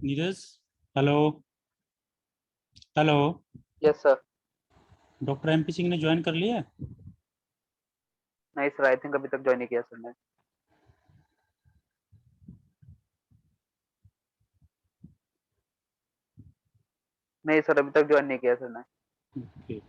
Neeraj, hello. Hello. Yes sir. Doctor MP Singh ने join कर लिया? नहीं सर, आई थिंक अभी तक ज्वाइन नहीं किया सर ने। नहीं सर, अभी तक ज्वाइन नहीं किया सर ने। Okay.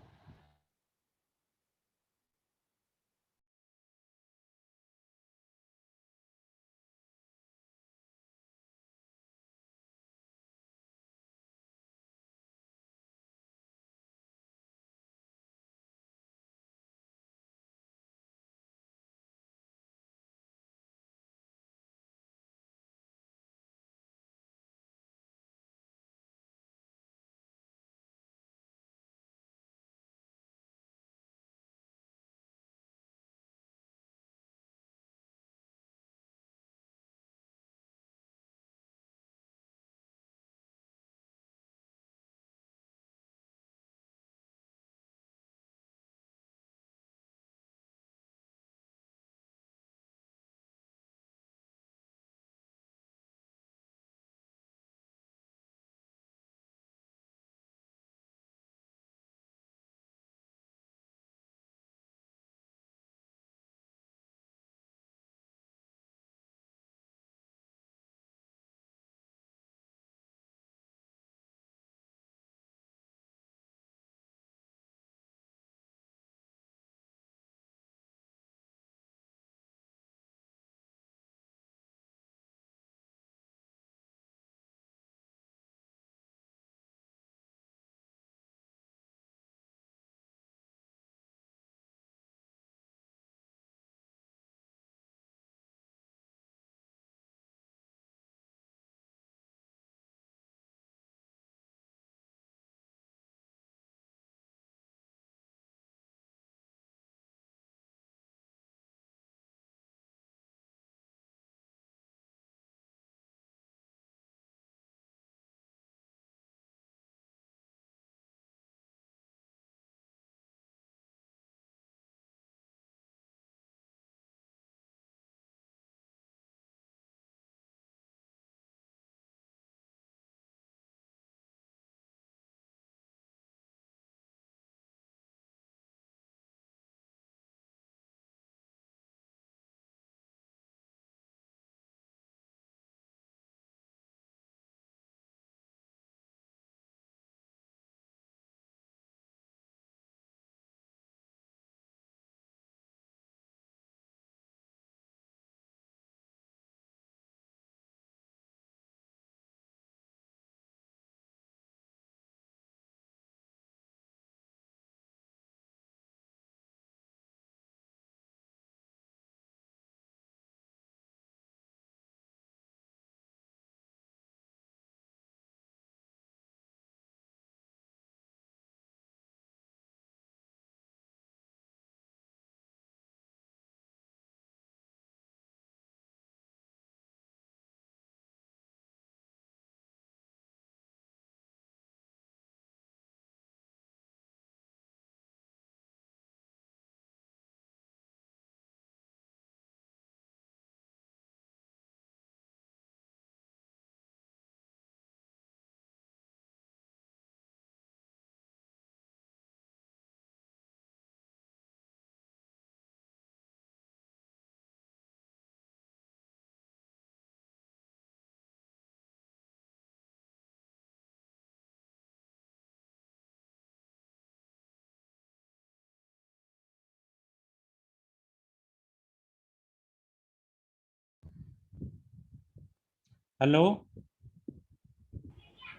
Hello.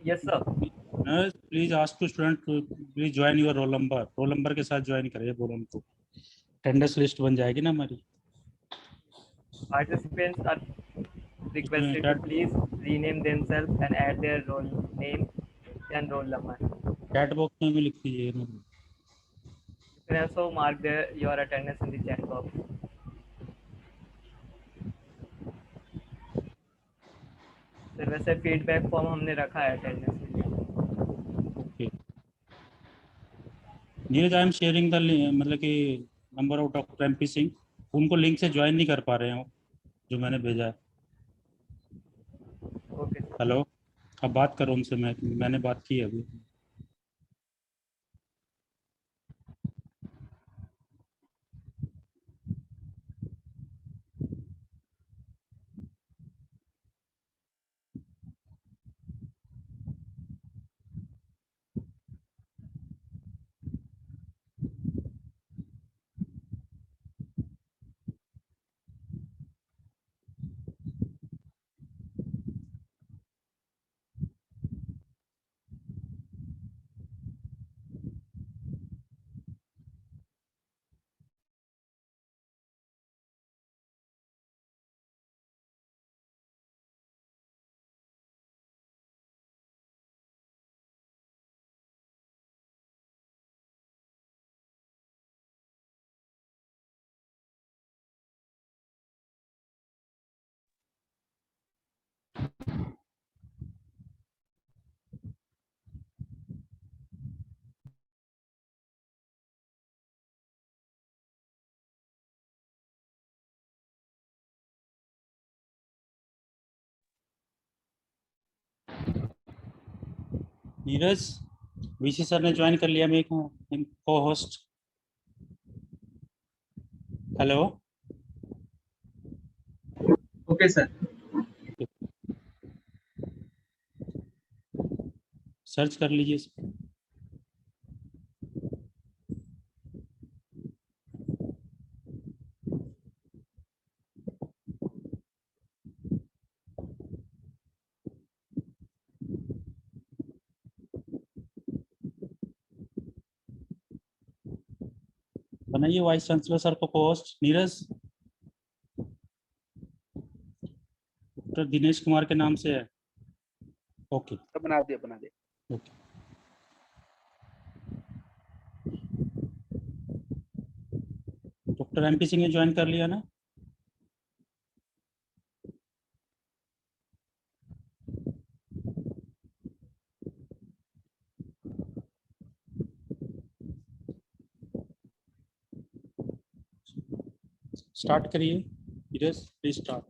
Yes sir. Nurse, please ask to student to please join your roll number के साथ ज्वाइन करिए, बोलो उनको। अटेंडेंस लिस्ट बन जाएगी ना हमारी। Participants are उसमें requested to chat please rename themselves and add their role name and roll number. Chat box में भी लिख दीजिए। You can also mark your attendance in the chat box. Sir वैसे फीडबैक फॉर्म हमने रखा है attendance के लिए। Okay. Neeraj, I am sharing the मतलब कि number of doctor MP Singh. उनको लिंक से ज्वाइन नहीं कर पा रहे हो जो मैंने भेजा है। Okay sir. हेलो। अब बात करो उनसे, मैंने बात की है अभी। नीरज, वीसी सर ने ज्वाइन कर लिया मेरे को host. Hello, okay sir. Search कर लीजिए। बनाइए वाइस चांसलर सर को होस्ट। नीरज, डॉक्टर दिनेश कुमार के नाम से है। ओके सब बना दिया, बना दिया। ओके। डॉक्टर एमपी सिंह ने ज्वाइन कर लिया ना? स्टार्ट करिए Neeraj, please start.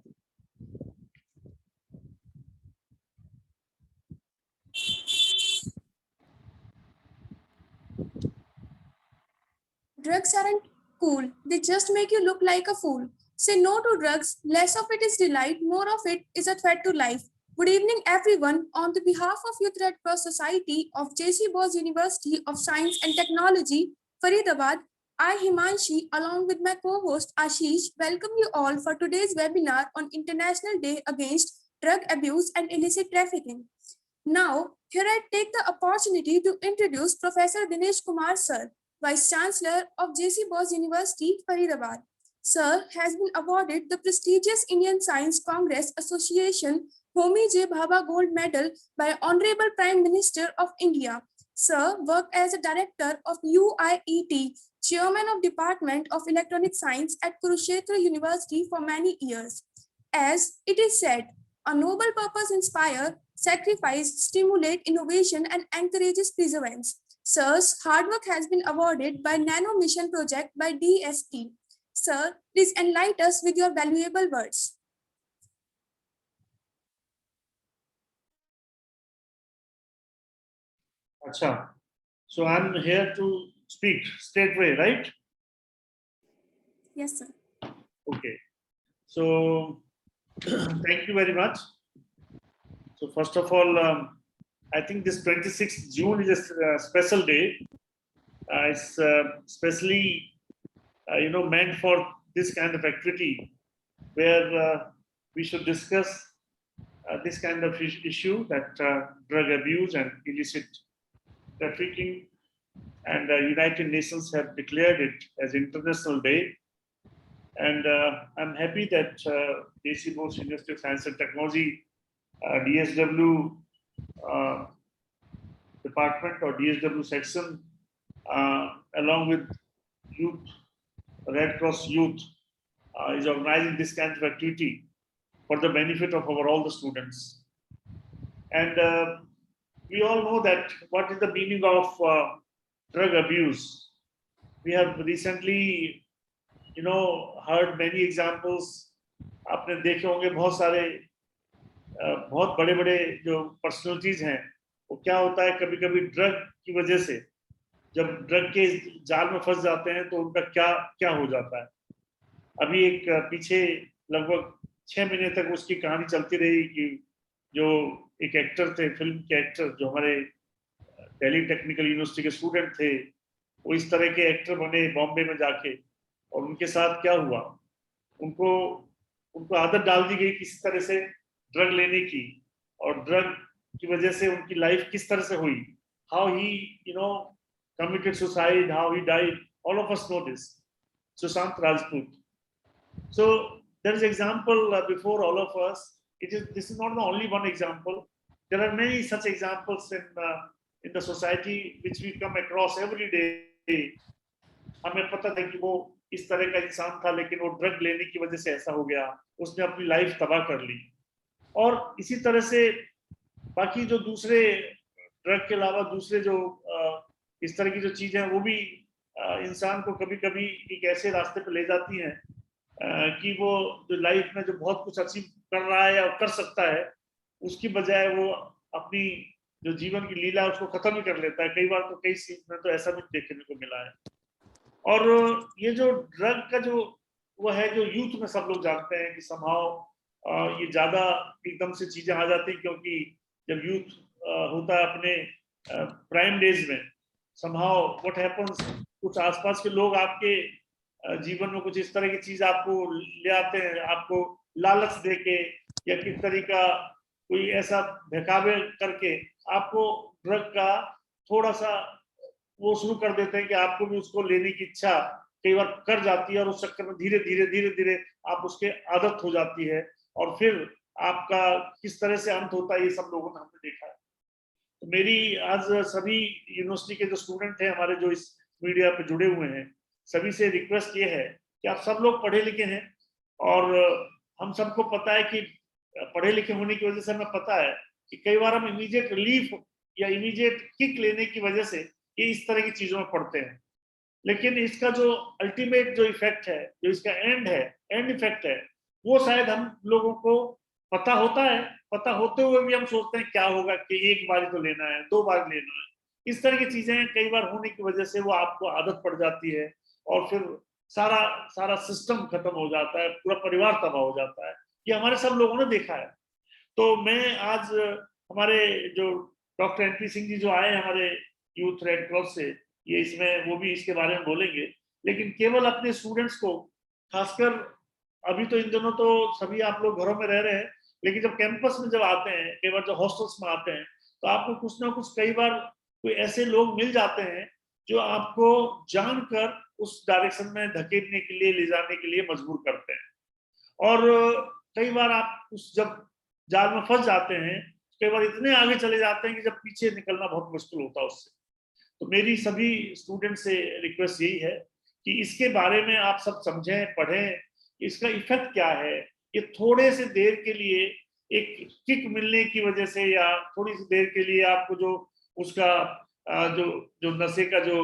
Drugs aren't cool. They just make you look like a fool. Say no to drugs. Less of it is delight. More of it is a threat to life. Good evening, everyone. On the behalf of Youth Red Cross Society of J.C. Bose University of Science and Technology, Faridabad, I, Himanshi, along with my co-host Ashish, welcome you all for today's webinar on International Day Against Drug Abuse and Illicit Trafficking. Now, here I take the opportunity to introduce Professor Dinesh Kumar Sir, Vice Chancellor of J.C. Bose University, Faridabad. Sir has been awarded the prestigious Indian Science Congress Association Homi J. Bhabha Gold Medal by Honorable Prime Minister of India. Sir worked as a director of UIET, Chairman of Department of Electronic Science at Kurukshetra University for many years. As it is said, a noble purpose inspires, sacrifice, stimulate innovation, and encourages perseverance. Sir's hard work has been awarded by Nano Mission Project by DST. Sir, please enlighten us with your valuable words. Acha. So I'm here to speak straightway, right? Yes, sir. Okay. So thank you very much. So first of all, I think this 26th June is a special day. It's especially, meant for this kind of activity where we should discuss this kind of issue, that drug abuse and illicit trafficking, and United Nations have declared it as International Day. And I'm happy that J.C. Bose University of Science and Technology, DSW department or DSW section, along with Youth Red Cross Youth, is organizing this kind of activity for the benefit of all the students. And we all know that what is the meaning of drug abuse. We have recently, heard many examples. आपने देखे होंगे बहुत सारे बहुत बड़े बड़े जो personalities हैं, वो क्या होता है कभी कभी ड्रग की वजह से जब ड्रग के जाल में फंस जाते हैं तो उनका क्या क्या हो जाता है। अभी एक पीछे लगभग 6 महीने तक उसकी कहानी चलती रही कि जो एक एक्टर थे, फिल्म के एक्टर, जो हमारे दिल्ली टेक्निकल यूनिवर्सिटी के स्टूडेंट थे, वो इस तरह के एक्टर बने बॉम्बे में जाके, और उनके साथ क्या हुआ, उनको उनको आदत डाल दी गई किसी तरह से ड्रग लेने की, और ड्रग की वजह से उनकी लाइफ किस तरह से हुई, how he committed suicide, how he died, all of us know this. Sushant Rajput. So there is example before all of us. This is not the only one example. There are many such examples in the society which we come across every day. हमें पता था कि वो इस तरह का इंसान था, लेकिन वो ड्रग लेने की वजह से ऐसा हो गया, उसने अपनी लाइफ तबाह कर ली। और इसी तरह से बाकी जो दूसरे ड्रग के अलावा दूसरे जो इस तरह की जो चीजें हैं, वो भी इंसान को कभी कभी एक ऐसे रास्ते पे ले जाती हैं कि वो जो लाइफ में जो बहुत कुछ अचीव कर रहा है या कर सकता है, उसकी बजाय वो अपनी जो जीवन की लीला है उसको खत्म ही कर लेता है। कई बार तो कई सीन में तो ऐसा भी देखने को मिला है। और ये जो ड्रग का जो वो है, जो यूथ में सब लोग जानते हैं कि समहाउ ये ज्यादा एकदम से चीजें आ जाती हैं, क्योंकि जब यूथ होता है अपने प्राइम डेज में, समहाउ व्हाट हैपेंस, कुछ आसपास के लोग आपके जीवन में कुछ इस तरह की चीज आपको ले आते हैं, आपको लालच देके या किस तरह का कोई ऐसा बहकावे करके आपको ड्रग का थोड़ा सा वो शुरू कर देते हैं कि आपको भी उसको लेने की इच्छा कई बार कर जाती है, और उस चक्कर में धीरे धीरे आप उसके आदत हो जाती है, और फिर आपका किस तरह से अंत होता है ये सब लोगों ने हमने देखा है। तो मेरी आज सभी यूनिवर्सिटी के जो स्टूडेंट हैं हमारे, जो इस मीडिया पे जुड़े हुए हैं, सभी से रिक्वेस्ट ये है कि आप सब लोग पढ़े लिखे हैं, और हम सबको पता है कि पढ़े लिखे होने की वजह से हमें पता है कि कई बार हम इमीडिएट रिलीफ या इमीडिएट किक लेने की वजह से ये इस तरह की चीजों में पढ़ते हैं, लेकिन इसका जो अल्टीमेट जो इफेक्ट है, जो इसका एंड इफेक्ट है, वो शायद हम लोगों को पता होता है, पता होते हुए भी हम सोचते हैं क्या होगा कि एक बार तो लेना है, 2 बार लेना है। इस तरह की चीजें कई बार होने की वजह से वो आपको आदत पड़ जाती है, और फिर सारा सिस्टम खत्म हो जाता है, पूरा परिवार तबाह हो जाता है। ये हमारे सब लोगों ने देखा है। तो मैं आज हमारे जो डॉक्टर एनपी सिंह जी जो आए हमारे यूथ रेड क्रॉस से, ये इसमें वो भी इसके बारे में बोलेंगे, लेकिन केवल अपने स्टूडेंट्स को, खासकर अभी तो इन दिनों तो सभी आप लोग घरों में रह रहे हैं, लेकिन जब कैंपस में जब आते हैं, कई बार जो हॉस्टल्स में आते हैं, तो आपको कुछ ना कुछ कई बार कोई ऐसे लोग मिल जाते हैं जो आपको जानकर उस डायरेक्शन में धकेलने के लिए, ले जाने के लिए मजबूर करते हैं, और कई बार आप उस जब जाल में फंस जाते हैं, कई बार इतने आगे चले जाते हैं कि जब पीछे निकलना बहुत मुश्किल होता है उससे। तो मेरी सभी स्टूडेंट से रिक्वेस्ट यही है कि इसके बारे में आप सब समझें, पढ़ें, इसका इफेक्ट क्या है। ये थोड़े से देर के लिए एक किक मिलने की वजह से, या थोड़ी सी देर के लिए आपको जो उसका जो नशे का जो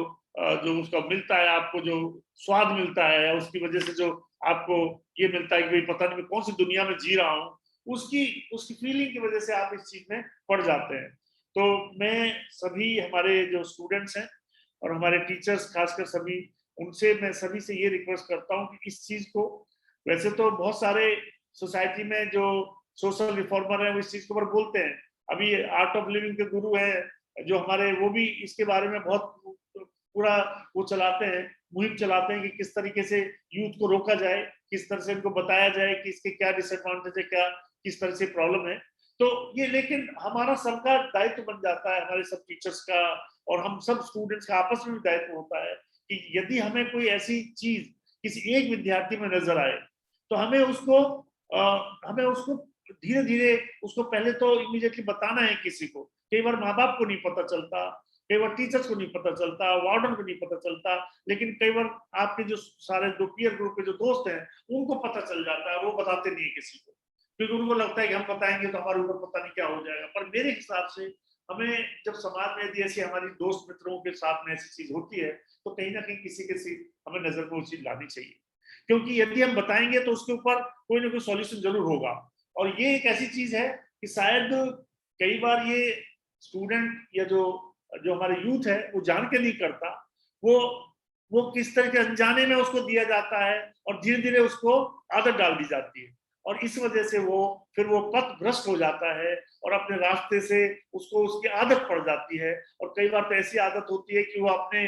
उसका मिलता है, आपको जो स्वाद मिलता है, या उसकी वजह से जो आपको ये मिलता है कि भाई पता नहीं मैं कौन सी दुनिया में जी रहा हूँ, उसकी फीलिंग की वजह से आप इस चीज में पड़ जाते हैं। तो मैं सभी हमारे जो स्टूडेंट्स हैं और हमारे टीचर्स खासकर सभी, उनसे मैं सभी से ये रिक्वेस्ट करता हूँ कि इस चीज को, वैसे तो बहुत सारे सोसाइटी में जो सोशल रिफॉर्मर हैं वो इस चीज के ऊपर बोलते हैं, अभी आर्ट ऑफ लिविंग के गुरु हैं जो हमारे, वो भी इसके बारे में बहुत पूरा वो चलाते हैं, मुहिम चलाते हैं कि किस तरीके से यूथ को रोका जाए, किस तरह से इनको बताया जाए कि इसके क्या डिसएडवांटेज है, क्या किस तरह से प्रॉब्लम है। तो ये, लेकिन हमारा सबका दायित्व बन जाता है, हमारे सब टीचर्स का और हम सब स्टूडेंट्स का आपस में भी दायित्व होता है कि यदि हमें कोई ऐसी चीज किसी एक विद्यार्थी में नजर आए, तो हमें उसको धीरे धीरे उसको पहले तो इमीडिएटली बताना है किसी को। कई बार माँ बाप को नहीं पता चलता, कई बार टीचर्स को नहीं पता चलता, वार्डन को नहीं पता चलता, लेकिन कई बार आपके जो सारे जो पीयर ग्रुप के जो दोस्त हैं उनको पता चल जाता है, वो बताते नहीं है किसी को, क्योंकि उनको लगता है कि हम बताएंगे तो हमारे ऊपर पता नहीं क्या हो जाएगा। पर मेरे हिसाब से हमें जब समाज में यदि ऐसी हमारी दोस्त मित्रों के साथ में ऐसी चीज होती है, तो कहीं ना कहीं किसी हमें नजर में वो चीज लानी चाहिए, क्योंकि यदि हम बताएंगे तो उसके ऊपर कोई ना कोई सॉल्यूशन जरूर होगा। और ये एक ऐसी चीज है कि शायद कई बार ये स्टूडेंट या जो जो हमारे यूथ है वो जान के नहीं करता, वो किस तरह के अनजाने में उसको दिया जाता है और धीरे धीरे उसको आदत डाल दी जाती है और इस वजह से वो फिर वो पथ भ्रष्ट हो जाता है और अपने रास्ते से उसको उसकी आदत पड़ जाती है। और कई बार तो ऐसी आदत होती है कि वो अपने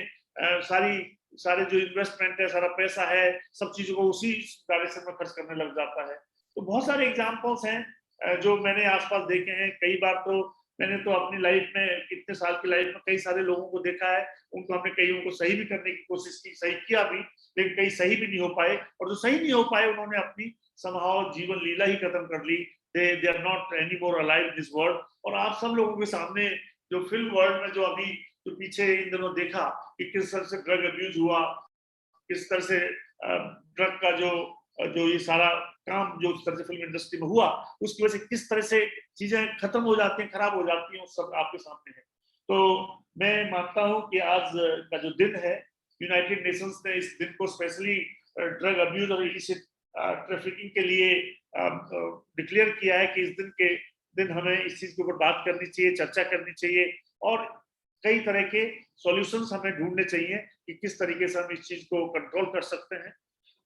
सारे जो इन्वेस्टमेंट है, सारा पैसा है, सब चीजों को उसी डायरेक्शन में खर्च करने लग जाता है। तो बहुत सारे एग्जाम्पल्स हैं जो मैंने आसपास देखे हैं। कई बार तो मैंने तो अपनी लाइफ में, कितने साल की लाइफ में, कई सारे लोगों को देखा है, उनको हमने कईयों को सही भी करने की कोशिश की, सही किया भी, लेकिन कई सही भी नहीं हो पाए और जो सही नहीं हो पाए उन्होंने अपनी समहाउ जीवन लीला ही खत्म कर ली। They are not any more alive in this world. और आप सब लोगों के सामने जो फिल्म वर्ल्ड में जो अभी जो पीछे इन दिनों देखा कि किस तरह से ड्रग अब्यूज हुआ, किस तरह से ड्रग का जो ये सारा काम जो उस तरह से फिल्म इंडस्ट्री में हुआ, उसकी वजह से किस तरह से चीजें खत्म हो जाती हैं, खराब हो जाती हैं, वो सब आपके सामने है। तो मैं मानता हूं कि आज का जो दिन है, यूनाइटेड नेशंस ने इस दिन को स्पेशली ड्रग अब्यूज और इलिसिट ट्रैफिकिंग के लिए डिक्लेयर किया है कि इस दिन हमें इस चीज के ऊपर बात करनी चाहिए, चर्चा करनी चाहिए और कई तरह के सॉल्यूशंस हमें ढूंढने चाहिए कि किस तरीके से हम इस चीज को कंट्रोल कर सकते हैं।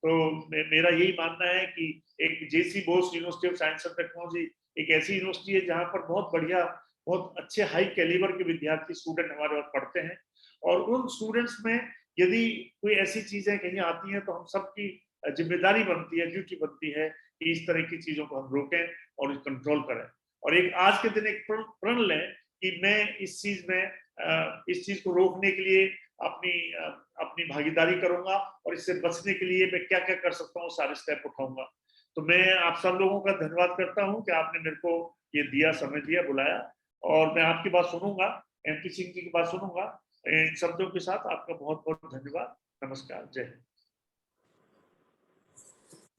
तो मेरा यही मानना है कि एक JC Bose university of science and technology एक ऐसी यूनिवर्सिटी है जहां पर बहुत बढ़िया, बहुत अच्छे हाई कैलिबर के विद्यार्थी स्टूडेंट हमारे वहाँ पढ़ते हैं और उन स्टूडेंट्स में यदि कोई ऐसी चीजें कहीं आती हैं तो हम सबकी जिम्मेदारी बनती है, ड्यूटी बनती है कि इस तरह की चीजों को हम रोकें और कंट्रोल करें। और एक आज के दिन एक प्रण लें कि मैं इस चीज को रोकने के लिए अपनी भागीदारी करूंगा और इससे बचने के लिए मैं क्या क्या कर सकता हूँ, सारे स्टेप उठाऊंगा। तो मैं आप सब लोगों का धन्यवाद करता हूँ कि आपने मेरे को ये दिया, समय दिया, बुलाया और मैं आपकी बात सुनूंगा, MP सिंह जी की बात सुनूंगा। इन शब्दों के साथ आपका बहुत बहुत धन्यवाद। नमस्कार, जय Hind.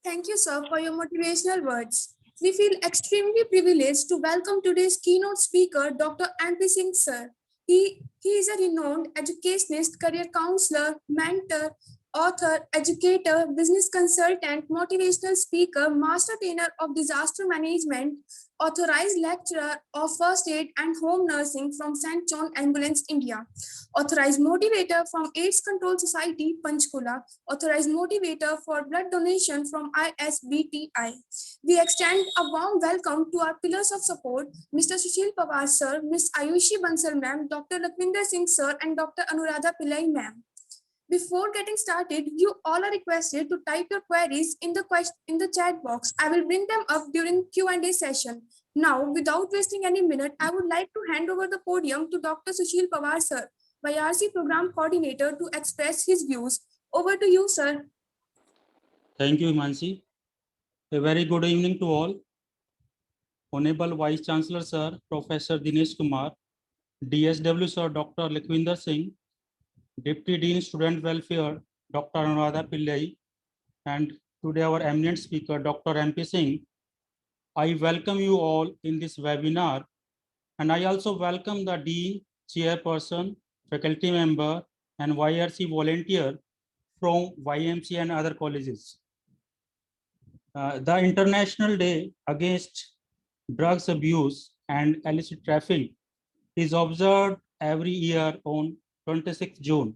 Thank you, sir, for your motivational words. We feel extremely privileged to welcome today's keynote speaker, Dr. MP Singh, sir. He is a renowned educationist, career counselor, mentor, author, educator, business consultant, motivational speaker, master trainer of disaster management, authorized lecturer of first aid and home nursing from St. John Ambulance, India, authorized motivator from AIDS Control Society, Panchkula, authorized motivator for blood donation from ISBTI. We extend a warm welcome to our pillars of support, Mr. Sushil Pawar sir, Ms. Ayushi Bansal ma'am, Dr. Lakwinder Singh sir, and Dr. Anuradha Pillai ma'am. Before getting started, you all are requested to type your queries in the chat box. I will bring them up during Q&A session. Now, without wasting any minute, I would like to hand over the podium to Dr. Sushil Pawar sir, YRC Program Coordinator, to express his views. Over to you, sir. Thank you, Himanshi. A very good evening to all. Honorable Vice Chancellor Sir, Professor Dinesh Kumar, DSW Sir, Dr. Lakwinder Singh, Deputy Dean Student Welfare, Dr. Anuradha Pillai, and today our eminent speaker, Dr. MP Singh. I welcome you all in this webinar, and I also welcome the Dean, Chairperson, faculty member, and YRC volunteer from YMC and other colleges. The International Day Against Drugs Abuse and Illicit Traffic is observed every year on 26th June.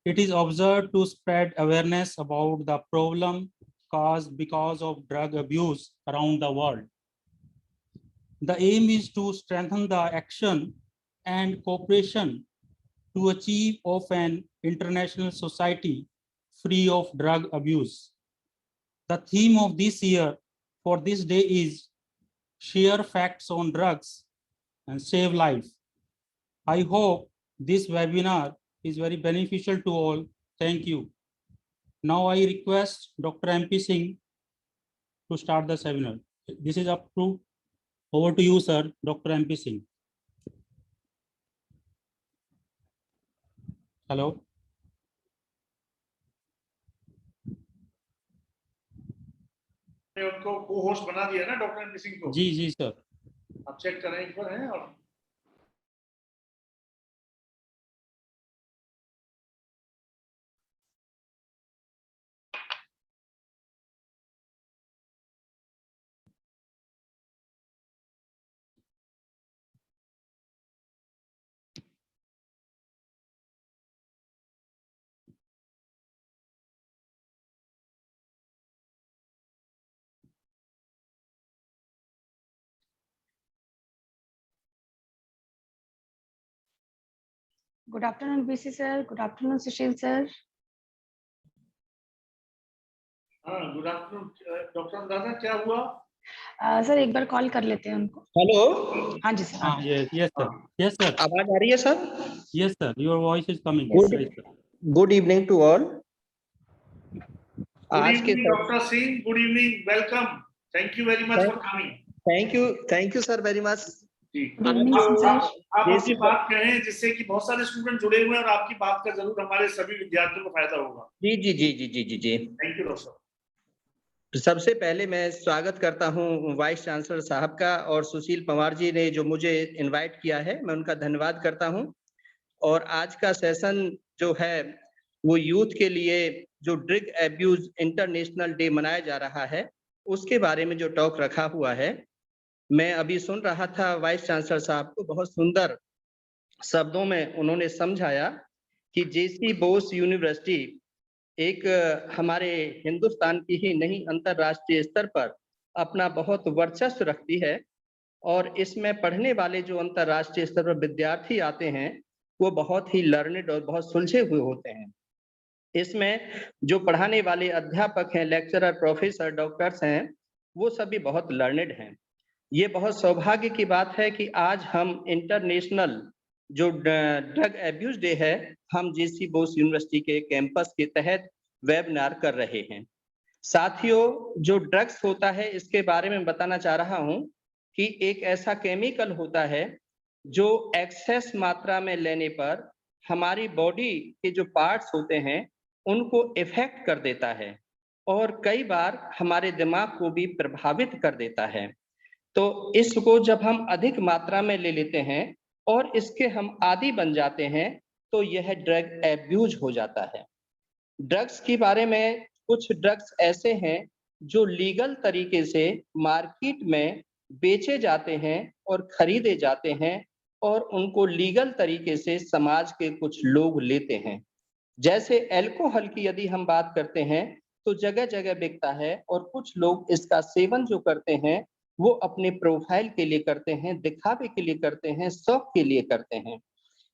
It is observed to spread awareness about the problem caused because of drug abuse around the world. The aim is to strengthen the action and cooperation to achieve of an international society free of drug abuse. The theme of this year for this day is Share Facts on Drugs and Save Life. I hope this webinar is very beneficial to all. Thank you. Now I request Dr. MP Singh to start the seminar. This is up to, over to you, sir, Dr. MP Singh. Hello. उनको को host बना दिया ना doctor MP Singh को? जी sir. आप check करें एक बार, है और Good afternoon, BC sir. Good afternoon, Sushil sir. हाँ, गुड आफ्टरनून डॉक्टर अनुराधा, क्या हुआ? सर एक बार कॉल कर लेते हैं उनको। हेलो, हाँ जी सर। हाँ, yes sir, yes sir, आवाज आ रही है sir? yes sir, your voice is coming. Yes, Right, sir. Good evening to all. Good आज के evening doctor Singh, good evening, welcome, thank you very much for coming. Thank you sir very much. जी, Good evening, sir. आप अपनी जैसे- बात कहें जिससे कि बहुत सारे स्टूडेंट जुड़े हुए हैं और आपकी बात का जरूर हमारे सभी विद्यार्थियों को फायदा होगा। जी जी जी जी जी जी जी। Thank you doctor. सबसे पहले मैं स्वागत करता हूं वाइस चांसलर साहब का, और सुशील पंवार जी ने जो मुझे इनवाइट किया है, मैं उनका धन्यवाद करता हूं। और आज का सेशन जो है वो यूथ के लिए जो ड्रग एब्यूज इंटरनेशनल डे मनाया जा रहा है उसके बारे में जो टॉक रखा हुआ है, मैं अभी सुन रहा था वाइस चांसलर साहब को, बहुत सुंदर शब्दों में उन्होंने समझाया कि जेसी बोस यूनिवर्सिटी एक हमारे हिंदुस्तान की ही नहीं अंतरराष्ट्रीय स्तर पर अपना बहुत वर्चस्व रखती है, और इसमें पढ़ने वाले जो अंतरराष्ट्रीय स्तर पर विद्यार्थी आते हैं वो बहुत ही लर्नेड और बहुत सुलझे हुए होते हैं। इसमें जो पढ़ाने वाले अध्यापक हैं, लेक्चरर, प्रोफेसर, डॉक्टर्स हैं, वो सभी बहुत लर्नेड हैं। ये बहुत सौभाग्य की बात है कि आज हम इंटरनेशनल जो ड्रग एब्यूज डे है, हम जेसी बोस यूनिवर्सिटी के कैंपस के तहत वेबिनार कर रहे हैं। साथियों, जो ड्रग्स होता है इसके बारे में बताना चाह रहा हूं कि एक ऐसा केमिकल होता है जो एक्सेस मात्रा में लेने पर हमारी बॉडी के जो पार्ट्स होते हैं उनको इफेक्ट कर देता है, और कई बार हमारे दिमाग को भी प्रभावित कर देता है। तो इसको जब हम अधिक मात्रा में ले लेते हैं और इसके हम आदी बन जाते हैं तो यह ड्रग एब्यूज हो जाता है। ड्रग्स के बारे में, कुछ ड्रग्स ऐसे हैं जो लीगल तरीके से मार्केट में बेचे जाते हैं और खरीदे जाते हैं, और उनको लीगल तरीके से समाज के कुछ लोग लेते हैं। जैसे अल्कोहल की यदि हम बात करते हैं तो जगह जगह बिकता है, और कुछ लोग इसका सेवन जो करते हैं वो अपने प्रोफाइल के लिए करते हैं, दिखावे के लिए करते हैं, शौक के लिए करते हैं।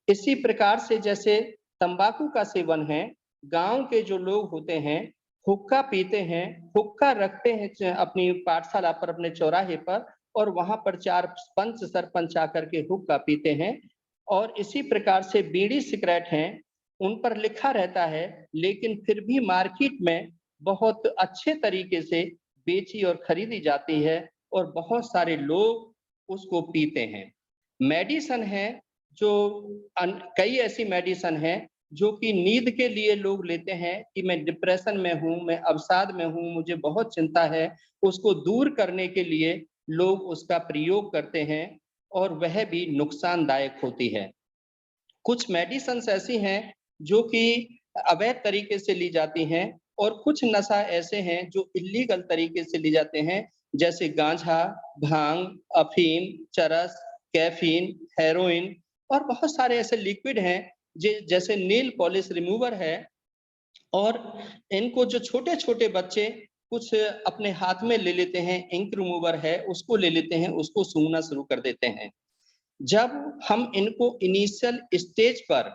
इसी प्रकार से जैसे तंबाकू का सेवन है, गांव के जो लोग होते हैं हुक्का पीते हैं, हुक्का रखते हैं अपनी पाठशाला पर, अपने चौराहे पर, और वहां पर 4 पंच सरपंच आकर के हुक्का पीते हैं। और इसी प्रकार से बीड़ी सिगरेट हैं, उन पर लिखा रहता है लेकिन फिर भी मार्केट में बहुत अच्छे तरीके से बेची और खरीदी जाती है, और बहुत सारे लोग उसको पीते हैं। मेडिसिन है, जो कई ऐसी मेडिसिन है जो कि नींद के लिए लोग लेते हैं कि मैं डिप्रेशन में हूँ, मैं अवसाद में हूँ, मुझे बहुत चिंता है, उसको दूर करने के लिए लोग उसका प्रयोग करते हैं, और वह भी नुकसानदायक होती है। कुछ मेडिसिन ऐसी हैं जो कि अवैध तरीके से ली जाती हैं, और कुछ नशा ऐसे हैं जो इलीगल तरीके से ली जाते हैं, जैसे गांजा, भांग, अफीम, चरस, कैफीन, हेरोइन, और बहुत सारे ऐसे लिक्विड हैं जैसे नेल पॉलिश रिमूवर है। और इनको जो छोटे छोटे बच्चे कुछ अपने हाथ में ले लेते हैं, इंक रिमूवर है उसको ले लेते हैं, उसको सूंघना शुरू कर देते हैं। जब हम इनको इनिशियल स्टेज पर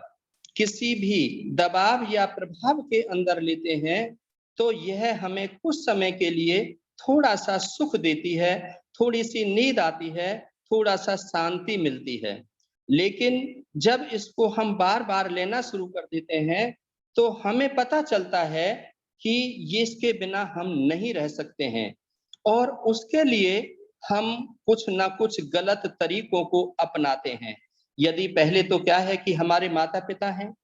किसी भी दबाव या प्रभाव के अंदर लेते हैं तो यह हमें कुछ समय के लिए थोड़ा सा सुख देती है, थोड़ी सी नींद आती है, थोड़ा सा शांति मिलती है। लेकिन जब इसको हम बार बार लेना शुरू कर देते हैं तो हमें पता चलता है कि ये इसके बिना हम नहीं रह सकते हैं, और उसके लिए हम कुछ ना कुछ गलत तरीकों को अपनाते हैं। यदि पहले तो क्या है कि हमारे माता पिता हैं,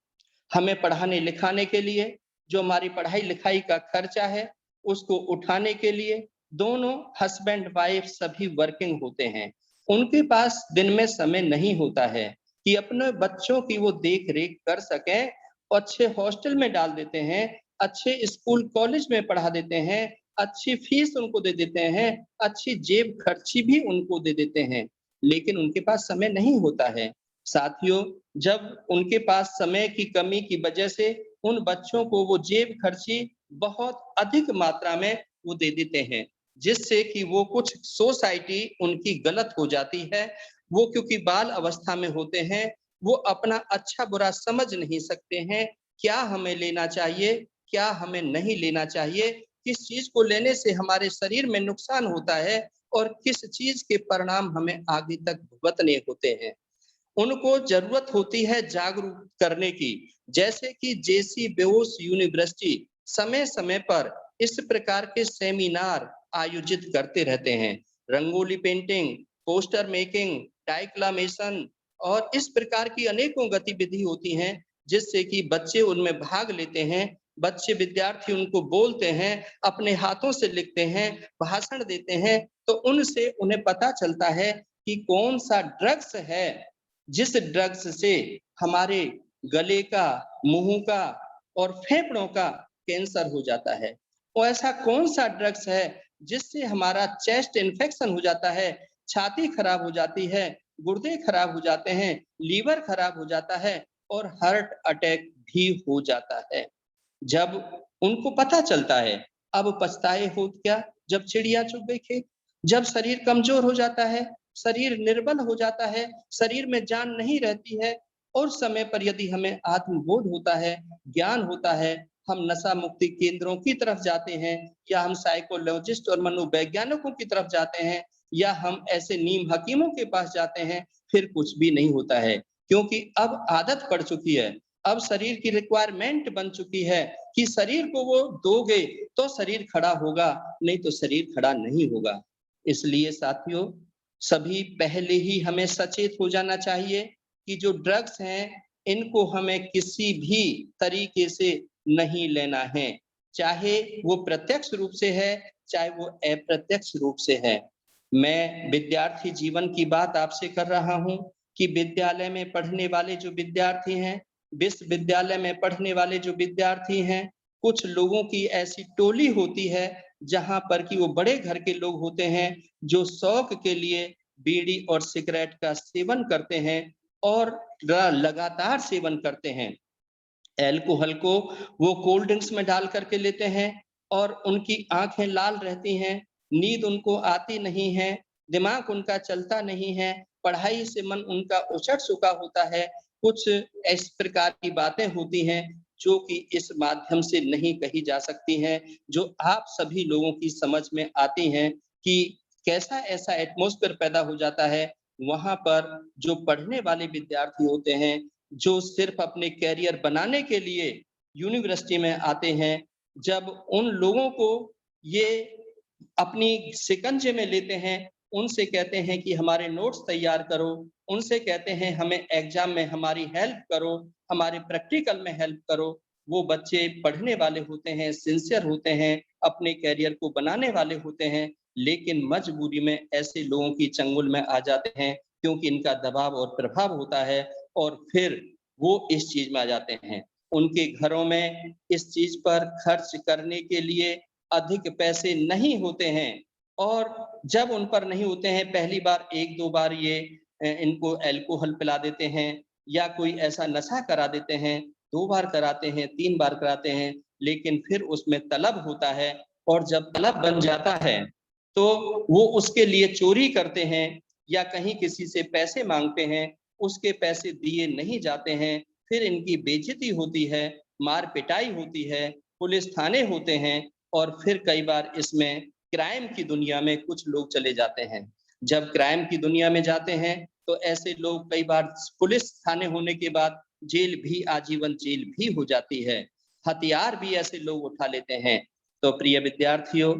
हमें पढ़ाने लिखाने के लिए जो हमारी पढ़ाई लिखाई का खर्चा है उसको उठाने के लिए दोनों हस्बैंड वाइफ सभी वर्किंग होते हैं, उनके पास दिन में समय नहीं होता है कि अपने बच्चों की वो देख रेख कर सकें। अच्छे हॉस्टल में डाल देते हैं, अच्छे स्कूल कॉलेज में पढ़ा देते हैं, अच्छी फीस उनको दे देते हैं, अच्छी जेब खर्ची भी उनको दे देते हैं, लेकिन उनके पास समय नहीं होता है। साथियों, जब उनके पास समय की कमी की वजह से उन बच्चों को वो जेब खर्ची बहुत अधिक मात्रा में वो दे देते हैं, जिससे कि वो कुछ सोसाइटी उनकी गलत हो जाती है। वो क्योंकि बाल अवस्था में होते हैं वो अपना अच्छा बुरा समझ नहीं सकते हैं, क्या हमें लेना चाहिए, क्या हमें नहीं लेना चाहिए, किस चीज को लेने से हमारे शरीर में नुकसान होता है और किस चीज के परिणाम हमें आगे तक भुगतने होते हैं। उनको जरूरत होती है जागरूक करने की, जैसे कि जेसी बोस यूनिवर्सिटी समय समय पर इस प्रकार के सेमिनार आयोजित करते रहते हैं। रंगोली पेंटिंग, पोस्टर मेकिंग, डाइक्लामेशन और इस प्रकार की अनेकों गतिविधि होती हैं जिससे कि बच्चे उनमें भाग लेते हैं। बच्चे विद्यार्थी उनको बोलते हैं, अपने हाथों से लिखते हैं, भाषण देते हैं, तो उनसे उन्हें पता चलता है कि कौन सा ड्रग्स है जिस ड्रग्स से हमारे गले का, मुंह का और फेफड़ों का कैंसर हो जाता है। और ऐसा कौन सा ड्रग्स है जिससे हमारा चेस्ट इन्फेक्शन हो जाता है, छाती खराब हो जाती है, गुर्दे खराब हो जाते हैं, लीवर खराब हो जाता है और हार्ट अटैक भी हो जाता है। जब उनको पता चलता है, अब पछताए हो क्या, जब चिड़िया चुग गई खेत, जब शरीर कमजोर हो जाता है, शरीर निर्बल हो जाता है, शरीर में जान नहीं रहती है और समय पर यदि हमें आत्मबोध होता है, ज्ञान होता है, हम नशा मुक्ति केंद्रों की तरफ जाते हैं या हम साइकोलॉजिस्ट और मनोवैज्ञानिकों की तरफ जाते हैं या हम ऐसे नीम हकीमों के पास जाते हैं, फिर कुछ भी नहीं होता है, क्योंकि अब आदत पड़ चुकी है। अब शरीर की रिक्वायरमेंट बन चुकी है कि शरीर को वो दोगे तो शरीर खड़ा होगा, नहीं तो शरीर खड़ा नहीं होगा। इसलिए साथियों, सभी पहले ही हमें सचेत हो जाना चाहिए कि जो ड्रग्स हैं इनको हमें किसी भी तरीके से नहीं लेना है, चाहे वो प्रत्यक्ष रूप से है, चाहे वो अप्रत्यक्ष रूप से है। मैं विद्यार्थी जीवन की बात आपसे कर रहा हूं कि विद्यालय में पढ़ने वाले जो विद्यार्थी हैं, विश्वविद्यालय में पढ़ने वाले जो विद्यार्थी हैं, कुछ लोगों की ऐसी टोली होती है जहां पर कि वो बड़े घर के लोग होते हैं जो शौक के लिए बीड़ी और सिगरेट का सेवन करते हैं और लगातार सेवन करते हैं। अल्कोहल को वो कोल्ड ड्रिंक्स में डाल करके लेते हैं और उनकी आंखें लाल रहती हैं, नींद उनको आती नहीं है, दिमाग उनका चलता नहीं है, पढ़ाई से मन उनका उचट चुका होता है। कुछ इस प्रकार की बातें होती हैं जो कि इस माध्यम से नहीं कही जा सकती हैं, जो आप सभी लोगों की समझ में आती हैं कि कैसा ऐसा एटमॉस्फेयर पैदा हो जाता है वहां पर जो पढ़ने वाले विद्यार्थी होते हैं, जो सिर्फ अपने करियर बनाने के लिए यूनिवर्सिटी में आते हैं, जब उन लोगों को ये अपनी शिकंजे में लेते हैं, उनसे कहते हैं कि हमारे नोट्स तैयार करो, उनसे कहते हैं हमें एग्जाम में हमारी हेल्प करो, हमारे प्रैक्टिकल में हेल्प करो। वो बच्चे पढ़ने वाले होते हैं, सिंसियर होते हैं, अपने करियर को बनाने वाले होते हैं, लेकिन मजबूरी में ऐसे लोगों की चंगुल में आ जाते हैं क्योंकि इनका दबाव और प्रभाव होता है और फिर वो इस चीज में आ जाते हैं। उनके घरों में इस चीज पर खर्च करने के लिए अधिक पैसे नहीं होते हैं और जब उन पर नहीं होते हैं, पहली बार 1-2 बार ये इनको अल्कोहल पिला देते हैं या कोई ऐसा नशा करा देते हैं, 2 बार कराते हैं, 3 बार कराते हैं, लेकिन फिर उसमें तलब होता है और जब तलब बन जाता है तो वो उसके लिए चोरी करते हैं या कहीं किसी से पैसे मांगते हैं, उसके पैसे दिए नहीं जाते हैं, फिर इनकी बेइज्जती होती है, मार पिटाई होती है, पुलिस थाने होते हैं और फिर कई बार इसमें क्राइम की दुनिया में कुछ लोग चले जाते हैं। जब क्राइम की दुनिया में जाते हैं तो ऐसे लोग कई बार पुलिस थाने होने के बाद जेल भी, आजीवन जेल भी हो जाती है, हथियार भी ऐसे लोग उठा लेते हैं। तो प्रिय विद्यार्थियों,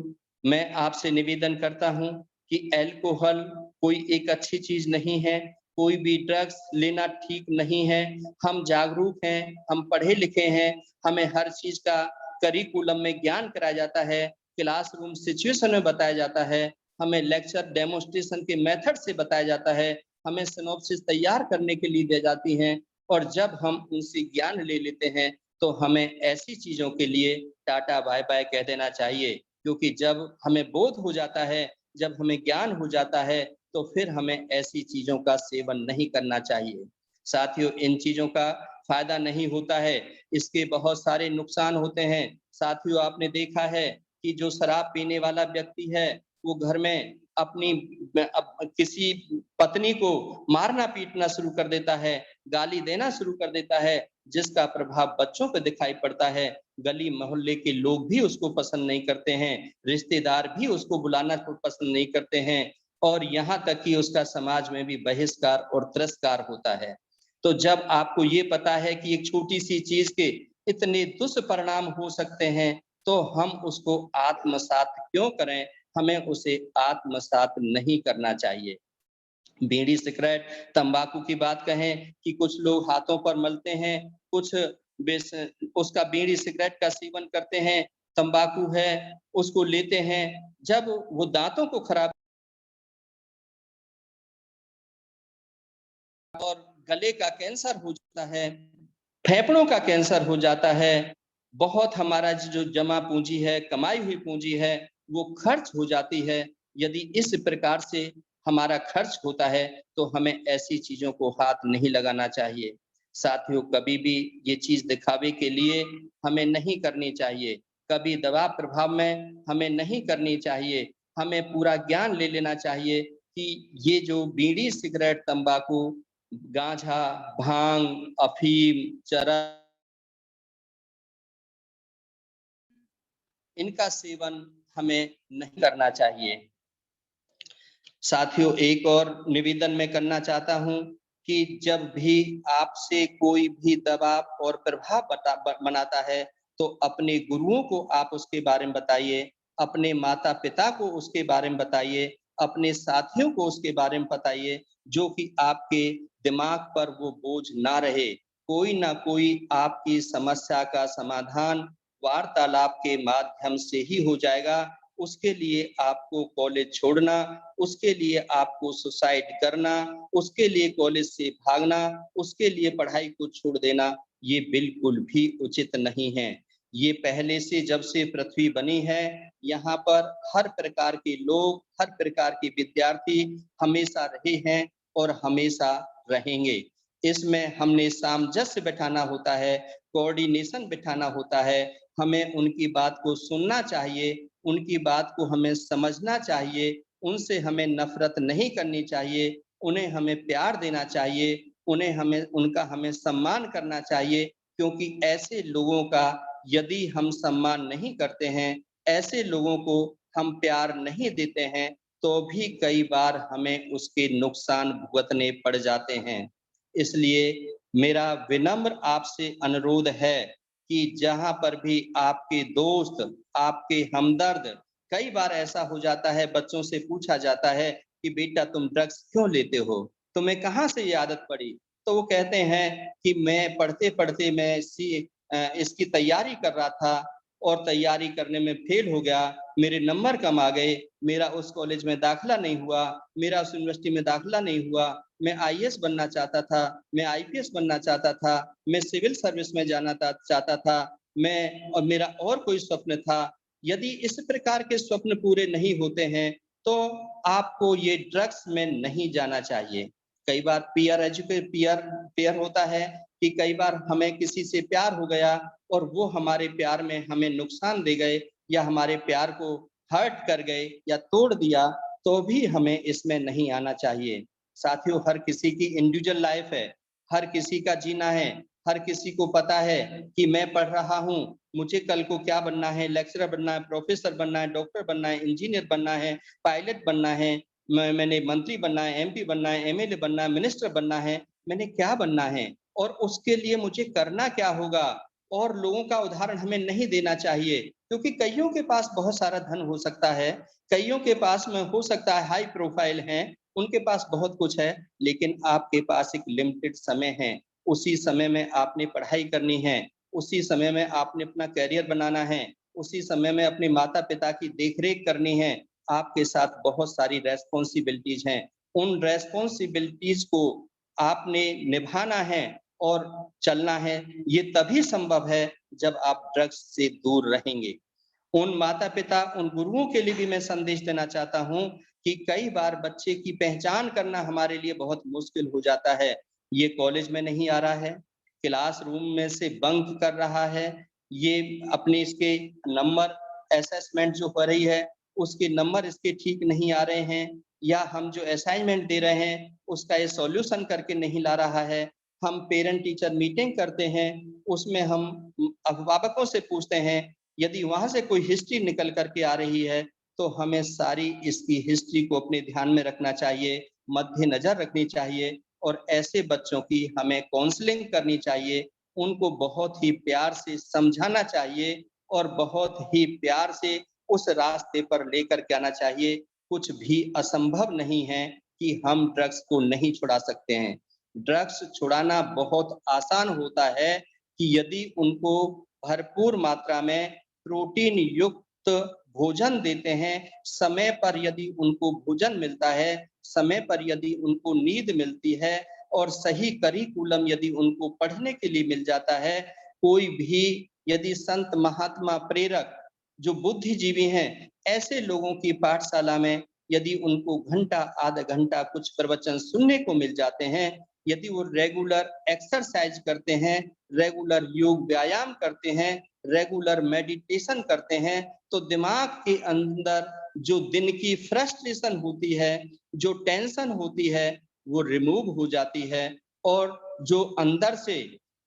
मैं आपसे निवेदन करता हूं कि अल्कोहल कोई एक अच्छी चीज नहीं है, कोई भी ड्रग्स लेना ठीक नहीं है। हम जागरूक हैं, हम पढ़े लिखे हैं, हमें हर चीज का करिकुलम में ज्ञान कराया जाता है, क्लासरूम सिचुएशन में बताया जाता है, हमें लेक्चर डेमोन्स्ट्रेशन के मेथड से बताया जाता है, हमें सिनॉप्सिस तैयार करने के लिए दी जाती हैं और जब हम उनसे ज्ञान ले लेते हैं तो हमें ऐसी चीजों के लिए टाटा बाय बाय कह देना चाहिए, क्योंकि जब हमें बोध हो जाता है, जब हमें ज्ञान हो जाता है तो फिर हमें ऐसी चीजों का सेवन नहीं करना चाहिए। साथियों, इन चीजों का फायदा नहीं होता है, इसके बहुत सारे नुकसान होते हैं। साथियों, आपने देखा है कि जो शराब पीने वाला व्यक्ति है वो घर में अपनी किसी पत्नी को मारना पीटना शुरू कर देता है, गाली देना शुरू कर देता है, जिसका प्रभाव बच्चों पे दिखाई पड़ता है। गली मोहल्ले के लोग भी उसको पसंद नहीं करते हैं, रिश्तेदार भी उसको बुलाना पसंद नहीं करते हैं, और यहाँ तक कि उसका समाज में भी बहिष्कार और तिरस्कार होता है। तो जब आपको ये पता है कि एक छोटी सी चीज के इतने दुष्परिणाम हो सकते हैं, तो हम उसको आत्मसात क्यों करें? हमें उसे आत्मसात नहीं करना चाहिए। बीड़ी, सिगरेट, तंबाकू की बात कहें कि कुछ लोग हाथों पर मलते हैं, कुछ उसका बीड़ी सिगरेट का सेवन करते हैं, तंबाकू है उसको लेते हैं, जब वो दांतों को खराब और गले का कैंसर हो जाता है, फेफड़ों का कैंसर हो जाता है, बहुत हमारा जो जमा पूंजी है, कमाई हुई पूंजी है, वो खर्च हो जाती है। यदि इस प्रकार से हमारा खर्च होता है, तो हमें ऐसी चीजों को हाथ नहीं लगाना चाहिए। साथियों, कभी भी ये चीज दिखावे के लिए हमें नहीं करनी चाहिए, कभी दबाव प्रभाव में हमें नहीं करनी चाहिए। हमें पूरा ज्ञान ले लेना चाहिए कि ये जो बीड़ी, सिगरेट, तंबाकू, गांजा, भांग, अफीम, चरस, इनका सेवन हमें नहीं करना चाहिए। साथियों, एक और निवेदन मैं करना चाहता हूं कि जब भी आपसे कोई भी दबाव और प्रभाव बनाता है, तो अपने गुरुओं को आप उसके बारे में बताइए, अपने माता पिता को उसके बारे में बताइए, अपने साथियों को उसके बारे में बताइए, जो कि आपके दिमाग पर वो बोझ ना रहे। कोई ना कोई आपकी समस्या का समाधान वार्तालाप के माध्यम से ही हो जाएगा। उसके लिए आपको कॉलेज छोड़ना, उसके लिए आपको सुसाइड करना, उसके लिए कॉलेज से भागना, उसके लिए पढ़ाई को छोड़ देना, ये बिल्कुल भी उचित नहीं है। ये पहले से जब से पृथ्वी बनी है, यहाँ पर हर प्रकार के लोग, हर प्रकार के विद्यार्थी हमेशा रहे हैं और हमेशा रहेंगे। इसमें हमने सामंजस्य बिठाना होता है, कोऑर्डिनेशन बिठाना होता है। हमें उनकी बात को सुनना चाहिए, उनकी बात को हमें समझना चाहिए, उनसे हमें नफरत नहीं करनी चाहिए, उन्हें हमें प्यार देना चाहिए, उनका हमें सम्मान करना चाहिए, क्योंकि ऐसे लोगों का यदि हम सम्मान नहीं करते हैं, ऐसे लोगों को हम प्यार नहीं देते हैं, तो भी कई बार हमें उसके नुकसान भुगतने पड़ जाते हैं। इसलिए मेरा विनम्र आपसे अनुरोध है कि जहां पर भी आपके दोस्त, आपके हमदर्द, कई बार ऐसा हो जाता है, बच्चों से पूछा जाता है कि बेटा तुम ड्रग्स क्यों लेते हो, तुम्हें कहाँ से ये आदत पड़ी? तो वो कहते हैं कि मैं पढ़ते पढ़ते मैं इसकी तैयारी कर रहा था और तैयारी करने में फेल हो गया, मेरे नंबर कम आ गए, मेरा उस कॉलेज में दाखिला नहीं हुआ, मेरा उस यूनिवर्सिटी में दाखिला नहीं हुआ, मैं आईएएस बनना चाहता था, मैं आईपीएस बनना चाहता था, मैं सिविल सर्विस में जाना चाहता था, और मेरा और कोई स्वप्न था। यदि इस प्रकार के स्वप्न पूरे नहीं होते हैं, तो आपको ये ड्रग्स में नहीं जाना चाहिए। कई बार पीयर होता है कि कई बार हमें किसी से प्यार हो गया और वो हमारे प्यार में हमें नुकसान दे गए, या हमारे प्यार को हर्ट कर गए या तोड़ दिया, तो भी हमें इसमें नहीं आना चाहिए। साथियों, हर किसी की इंडिविजुअल लाइफ है, हर किसी का जीना है, हर किसी को पता है कि मैं पढ़ रहा हूँ, मुझे कल को क्या बनना है, लेक्चरर बनना है, प्रोफेसर बनना है, डॉक्टर बनना है, इंजीनियर बनना है, पायलट बनना है, मैंने मंत्री बनना है, एमपी बनना है, एमएलए बनना है, मिनिस्टर बनना है, मैंने क्या बनना है और उसके लिए मुझे करना क्या होगा। और लोगों का उदाहरण हमें नहीं देना चाहिए, क्योंकि कईयों के पास बहुत सारा धन हो सकता है, कईयों के पास में हो सकता है हाई प्रोफाइल हैं, उनके पास बहुत कुछ है, लेकिन आपके पास एक लिमिटेड समय है। उसी समय में आपने पढ़ाई करनी है, उसी समय में आपने अपना करियर बनाना है, उसी समय में अपने माता पिता की देखरेख करनी है। आपके साथ बहुत सारी रेस्पॉन्सिबिलिटीज हैं, उन रेस्पॉन्सिबिलिटीज को आपने निभाना है और चलना है। ये तभी संभव है जब आप ड्रग्स से दूर रहेंगे। उन माता पिता, उन गुरुओं के लिए भी मैं संदेश देना चाहता हूं कि कई बार बच्चे की पहचान करना हमारे लिए बहुत मुश्किल हो जाता है। ये कॉलेज में नहीं आ रहा है, क्लासरूम में से बंक कर रहा है, ये अपने इसके नंबर असेसमेंट जो हो रही है उसके नंबर इसके ठीक नहीं आ रहे हैं, या हम जो असाइनमेंट दे रहे हैं उसका ये सॉल्यूशन करके नहीं ला रहा है। हम पेरेंट टीचर मीटिंग करते हैं, उसमें हम अभिभावकों से पूछते हैं, यदि वहां से कोई हिस्ट्री निकल करके आ रही है तो हमें सारी इसकी हिस्ट्री को अपने ध्यान में रखना चाहिए, मद्देनजर रखनी चाहिए, और ऐसे बच्चों की हमें काउंसलिंग करनी चाहिए, उनको बहुत ही प्यार से समझाना चाहिए और बहुत ही प्यार से उस रास्ते पर लेकर के आना चाहिए। कुछ भी असंभव नहीं है कि हम ड्रग्स को नहीं छुड़ा सकते हैं। ड्रग्स छुड़ाना बहुत आसान होता है कि यदि उनको भरपूर मात्रा में प्रोटीन युक्त भोजन देते हैं, समय पर यदि उनको भोजन मिलता है, समय पर यदि उनको नींद मिलती है और सही करिकुलम यदि उनको पढ़ने के लिए मिल जाता है, कोई भी यदि संत महात्मा प्रेरक जो बुद्धिजीवी हैं, ऐसे लोगों की पाठशाला में यदि उनको घंटा आधा घंटा कुछ प्रवचन सुनने को मिल जाते हैं, यदि वो रेगुलर एक्सरसाइज करते हैं, रेगुलर योग व्यायाम करते हैं, रेगुलर मेडिटेशन करते हैं, तो दिमाग के अंदर जो दिन की फ्रस्ट्रेशन होती है, जो टेंशन होती है, वो रिमूव हो जाती है, और जो अंदर से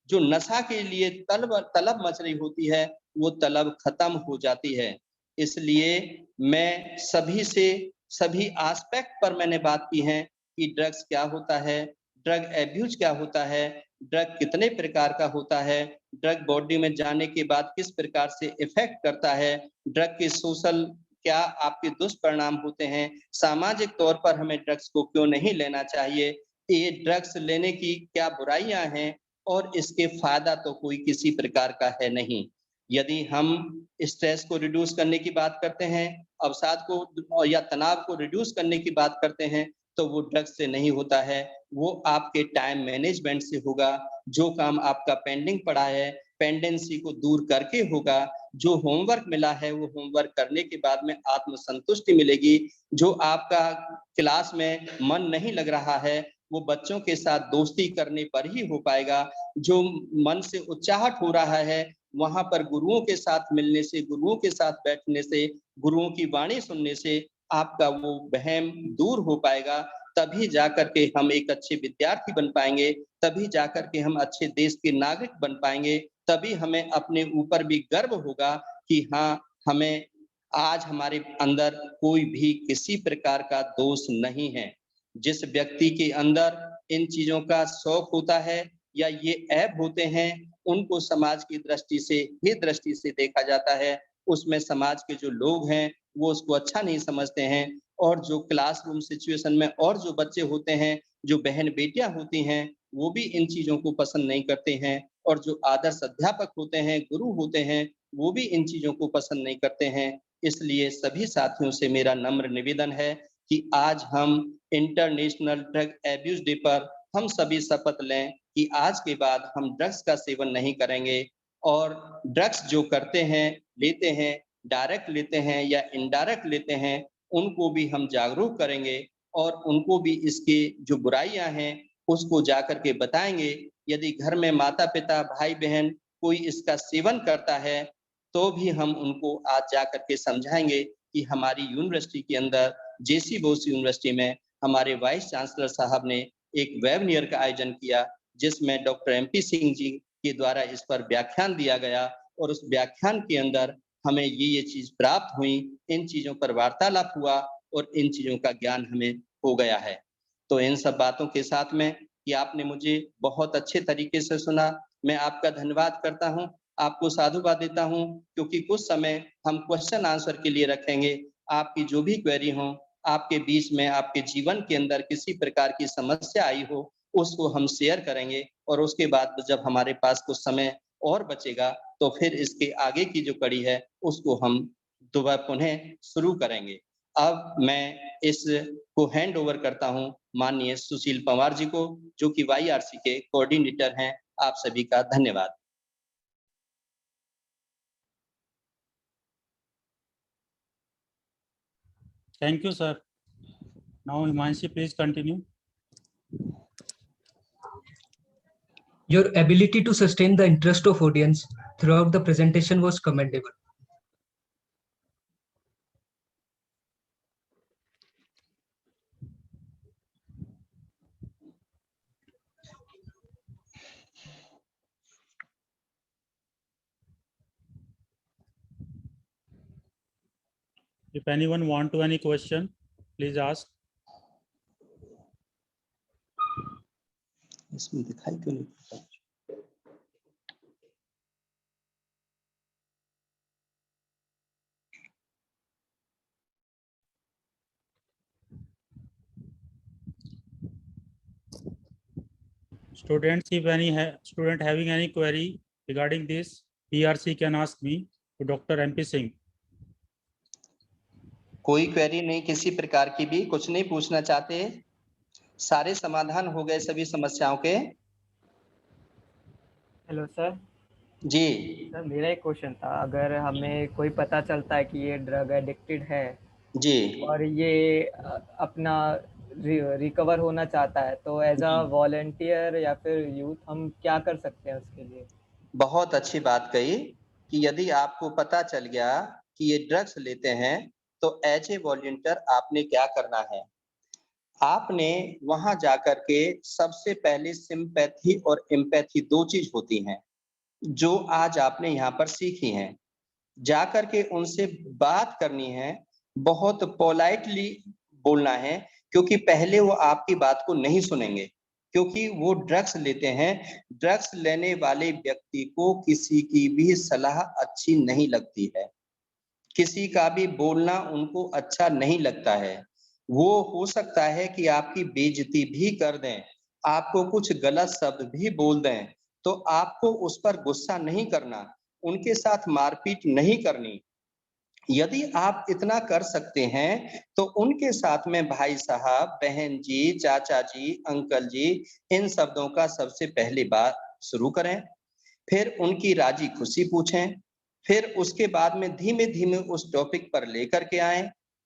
जो नशा के लिए तलब मच रही होती है, वो तलब खत्म हो जाती है। इसलिए मैं सभी से सभी एस्पेक्ट पर मैंने बात की है कि ड्रग्स क्या होता है, ड्रग एब्यूज क्या होता है, ड्रग कितने प्रकार का होता है, ड्रग बॉडी में जाने के बाद किस प्रकार से इफेक्ट करता है, ड्रग के सोशल क्या आपके दुष्परिणाम होते हैं, सामाजिक तौर पर हमें ड्रग्स को क्यों नहीं लेना चाहिए, ये ड्रग्स लेने की क्या बुराइयां हैं, और इसके फायदा तो कोई किसी प्रकार का है नहीं। यदि हम स्ट्रेस को रिड्यूस करने की बात करते हैं, अवसाद को या तनाव को रिड्यूस करने की बात करते हैं, तो वो ड्रग्स से नहीं होता है, वो आपके टाइम मैनेजमेंट से होगा। जो काम आपका पेंडिंग पड़ा है, पेंडेंसी को दूर करके होगा। जो होमवर्क मिला है, वो होमवर्क करने के बाद में आत्मसंतुष्टि मिलेगी। जो आपका क्लास में मन नहीं लग रहा है, वो बच्चों के साथ दोस्ती करने पर ही हो पाएगा। जो मन से उच्चाहट हो रहा है, वहां पर गुरुओं के साथ मिलने से, गुरुओं के साथ बैठने से, गुरुओं की वाणी सुनने से आपका वो वहम दूर हो पाएगा। तभी जाकर के हम एक अच्छे विद्यार्थी बन पाएंगे, तभी जाकर के हम अच्छे देश के नागरिक बन पाएंगे, तभी हमें अपने ऊपर भी गर्व होगा कि हाँ, हमें आज हमारे अंदर कोई भी किसी प्रकार का दोष नहीं है। जिस व्यक्ति के अंदर इन चीजों का शौक होता है या ये ऐप होते हैं, उनको समाज की दृष्टि से ही दृष्टि से देखा जाता है। उसमें समाज के जो लोग हैं वो उसको अच्छा नहीं समझते हैं, और जो क्लासरूम सिचुएशन में और जो बच्चे होते हैं, जो बहन बेटियां होती हैं, वो भी इन चीजों को पसंद नहीं करते हैं, और जो आदर्श अध्यापक होते हैं, गुरु होते हैं, वो भी इन चीजों को पसंद नहीं करते हैं। इसलिए सभी साथियों से मेरा नम्र निवेदन है कि आज हम इंटरनेशनल ड्रग एब्यूज डे पर हम सभी शपथ लें कि आज के बाद हम ड्रग्स का सेवन नहीं करेंगे, और ड्रग्स जो करते हैं, लेते हैं, डायरेक्ट लेते हैं या इनडायरेक्ट लेते हैं, उनको भी हम जागरूक करेंगे, और उनको भी इसके जो बुराइयां हैं उसको जाकर के बताएंगे। यदि घर में माता पिता भाई बहन कोई इसका सेवन करता है, तो भी हम उनको आज जाकर के समझाएंगे कि हमारी यूनिवर्सिटी के अंदर जेसी बोस यूनिवर्सिटी में हमारे वाइस चांसलर साहब ने एक वेबिनार का आयोजन किया, जिसमें डॉक्टर MP सिंह जी के द्वारा इस पर व्याख्यान दिया गया, और उस व्याख्यान के अंदर हमें ये चीज प्राप्त हुई, इन चीजों पर वार्तालाप हुआ और इन चीजों का ज्ञान हमें हो गया है। तो इन सब बातों के साथ में कि आपने मुझे बहुत अच्छे तरीके से सुना, मैं आपका धन्यवाद करता हूं, आपको साधुवाद देता हूं, क्योंकि कुछ समय हम क्वेश्चन आंसर के लिए रखेंगे। आपकी जो भी क्वेरी हो, आपके बीच में आपके जीवन के अंदर किसी प्रकार की समस्या आई हो, उसको हम शेयर करेंगे, और उसके बाद जब हमारे पास कुछ समय और बचेगा तो फिर इसके आगे की जो कड़ी है उसको हम दोबारा पुनः शुरू करेंगे। अब मैं इस को हैंड ओवर करता हूं माननीय सुशील पंवार जी को, जो कि YRC के कोऑर्डिनेटर हैं। आप सभी का धन्यवाद। Thank you, sir. Now, Himanshi, please continue. Your ability to sustain the interest of audience throughout the presentation was commendable. If anyone want to any question, please ask. इसमें दिखाई क्यों नहीं पड़ता? Students, if any student having any query regarding this, he or she can ask me to Dr. MP Singh. कोई query नहीं किसी प्रकार की भी, कुछ नहीं पूछना चाहते? सारे समाधान हो गए सभी समस्याओं के? Hello sir. जी सर मेरा एक क्वेश्चन था, अगर हमें कोई पता चलता है कि ये ड्रग एडिक्टेड है जी और ये अपना रिकवर होना चाहता है, तो एज अ वॉलंटियर या फिर यूथ हम क्या कर सकते हैं उसके लिए? बहुत अच्छी बात कही कि यदि आपको पता चल गया कि ये ड्रग्स लेते हैं तो एज ए वॉलंटियर आपने क्या करना है? आपने वहां जाकर के सबसे पहले सिंपैथी और एम्पैथी 2 चीज होती हैं जो आज आपने यहाँ पर सीखी हैं। जाकर के उनसे बात करनी है, बहुत पोलाइटली बोलना है, क्योंकि पहले वो आपकी बात को नहीं सुनेंगे, क्योंकि वो ड्रग्स लेते हैं। ड्रग्स लेने वाले व्यक्ति को किसी की भी सलाह अच्छी नहीं लगती है, किसी का भी बोलना उनको अच्छा नहीं लगता है। वो हो सकता है कि आपकी बेइज्जती भी कर दें, आपको कुछ गलत शब्द भी बोल दें, तो आपको उस पर गुस्सा नहीं करना, उनके साथ मारपीट नहीं करनी। यदि आप इतना कर सकते हैं तो उनके साथ में भाई साहब, बहन जी, चाचा जी, अंकल जी, इन शब्दों का सबसे पहली बात शुरू करें, फिर उनकी राजी खुशी पूछें, फिर उसके बाद में धीमे धीमे उस टॉपिक पर लेकर के आए,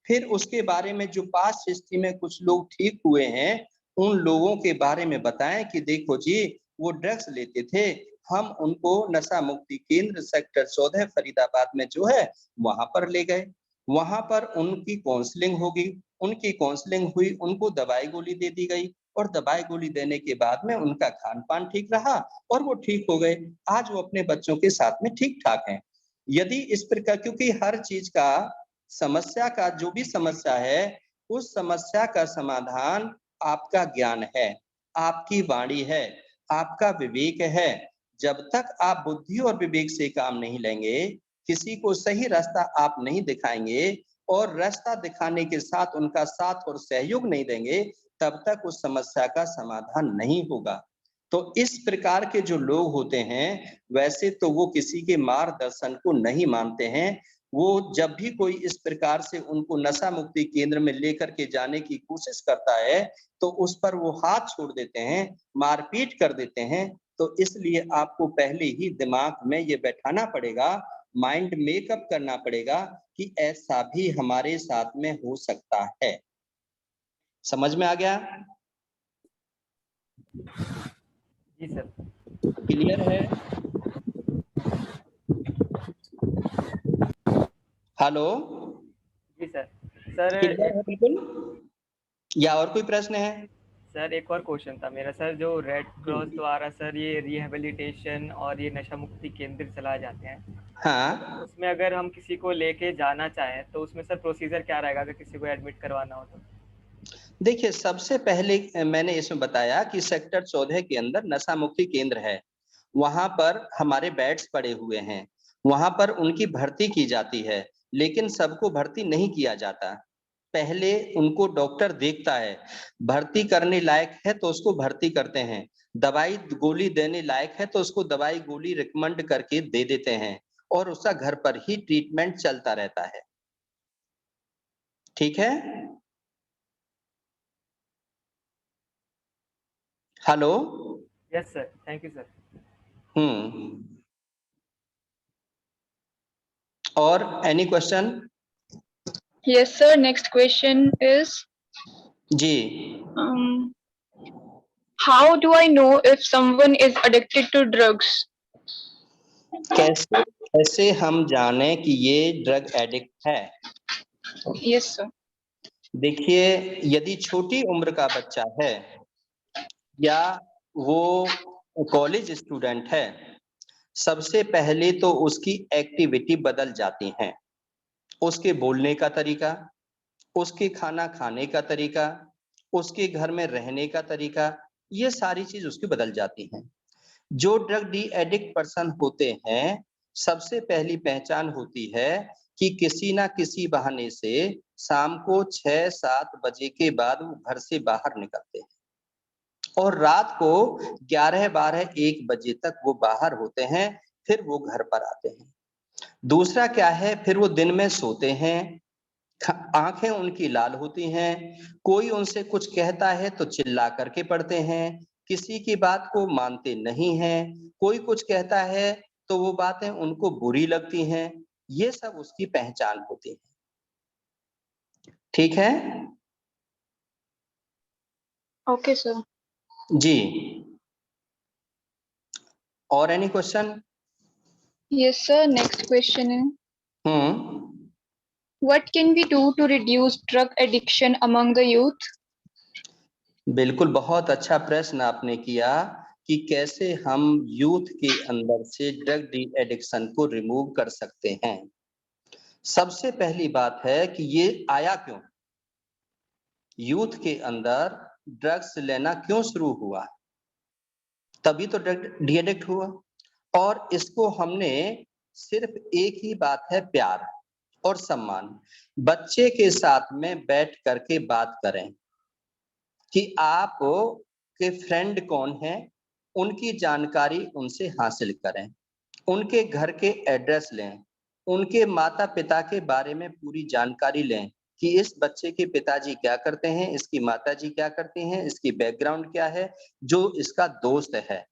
फिर उसके बारे में जो पास्ट हिस्ट्री में कुछ लोग ठीक हुए हैं उन लोगों के बारे में बताएं कि देखो जी वो ड्रग्स लेते थे, हम उनको नशा मुक्ति केंद्र सेक्टर 14 फरीदाबाद में जो है वहां पर ले गए, वहां पर उनकी काउंसलिंग होगी, उनकी काउंसलिंग हुई, उनको दवाई गोली दे दी गई और दवाई गोली देने के बाद में उनका खान पान ठीक रहा और वो ठीक हो गए। आज वो अपने बच्चों के साथ में ठीक ठाक हैं। यदि इस प्रकार, क्योंकि हर चीज का समस्या का जो भी समस्या है उस समस्या का समाधान आपका ज्ञान है, आपकी वाणी है, आपका विवेक है। जब तक आप बुद्धि और विवेक से काम नहीं लेंगे, किसी को सही रास्ता आप नहीं दिखाएंगे और रास्ता दिखाने के साथ उनका साथ और सहयोग नहीं देंगे, तब तक उस समस्या का समाधान नहीं होगा। तो इस प्रकार के जो लोग होते हैं वैसे तो वो किसी के मार्गदर्शन को नहीं मानते हैं। वो जब भी कोई इस प्रकार से उनको नशा मुक्ति केंद्र में लेकर के जाने की कोशिश करता है तो उस पर वो हाथ छोड़ देते हैं, मारपीट कर देते हैं। तो इसलिए आपको पहले ही दिमाग में ये बैठाना पड़ेगा, माइंड मेकअप करना पड़ेगा कि ऐसा भी हमारे साथ में हो सकता है। समझ में आ गया? जी सर। क्लियर है? हेलो जी सर। सर क्लियर है बिल्कुल, या और कोई प्रश्न है? सर एक और क्वेश्चन था मेरा सर, जो रेड क्रॉस द्वारा सर ये रिहेबिलिटेशन और ये नशा मुक्ति केंद्र चलाए जाते हैं, हाँ उसमें अगर हम किसी को लेके जाना चाहें तो उसमें सर प्रोसीजर क्या रहेगा अगर किसी को एडमिट करवाना हो तो? देखिए, सबसे पहले मैंने इसमें बताया कि सेक्टर 14 के अंदर नशा मुक्ति केंद्र है, वहां पर हमारे बेड्स पड़े हुए हैं, वहां पर उनकी भर्ती की जाती है, लेकिन सबको भर्ती नहीं किया जाता। पहले उनको डॉक्टर देखता है, भर्ती करने लायक है तो उसको भर्ती करते हैं, दवाई गोली देने लायक है तो उसको दवाई गोली रिकमेंड करके दे देते हैं और उसका घर पर ही ट्रीटमेंट चलता रहता है। ठीक है? Hello. Yes sir, thank you sir. और any question? Yes, sir. Next question is, जी how do I know if someone is addicted to drugs? कैसे कैसे हम जाने कि ये ड्रग एडिक्ट है? Yes, sir. देखिए, यदि छोटी उम्र का बच्चा है या वो कॉलेज स्टूडेंट है, सबसे पहले तो उसकी एक्टिविटी बदल जाती हैं। उसके बोलने का तरीका, उसके खाना खाने का तरीका, उसके घर में रहने का तरीका, ये सारी चीज उसकी बदल जाती हैं। जो ड्रग डी एडिक्ट पर्सन होते हैं, सबसे पहली पहचान होती है कि किसी ना किसी बहाने से शाम को 6-7 बजे के बाद वो घर से बाहर निकलते हैं और रात को 11-12-1 बजे तक वो बाहर होते हैं, फिर वो घर पर आते हैं। दूसरा क्या है, फिर वो दिन में सोते हैं, आंखें उनकी लाल होती हैं, कोई उनसे कुछ कहता है तो चिल्ला करके पढ़ते हैं, किसी की बात को मानते नहीं हैं, कोई कुछ कहता है तो वो बातें उनको बुरी लगती हैं। ये सब उसकी पहचान होती है। ठीक है Okay, sir. जी। और any question? Yes, sir. Next question is, what can we do to reduce drug addiction among the youth? बिल्कुल, बहुत अच्छा प्रश्न आपने किया कि कैसे हम यूथ के अंदर से ड्रग डी एडिक्शन को रिमूव कर सकते हैं। सबसे पहली बात है कि ये आया क्यों? यूथ के अंदर ड्रग्स लेना क्यों शुरू हुआ? तभी तो ड्रग डी एडिक्ट हुआ। और इसको हमने सिर्फ एक ही बात है, प्यार और सम्मान। बच्चे के साथ में बैठ करके बात करें कि आप के फ्रेंड कौन है, उनकी जानकारी उनसे हासिल करें, उनके घर के एड्रेस लें, उनके माता पिता के बारे में पूरी जानकारी लें कि इस बच्चे के पिताजी क्या करते हैं, इसकी माताजी क्या करती हैं, इसकी बैकग्राउंड क्या है, जो इसका दोस्त है।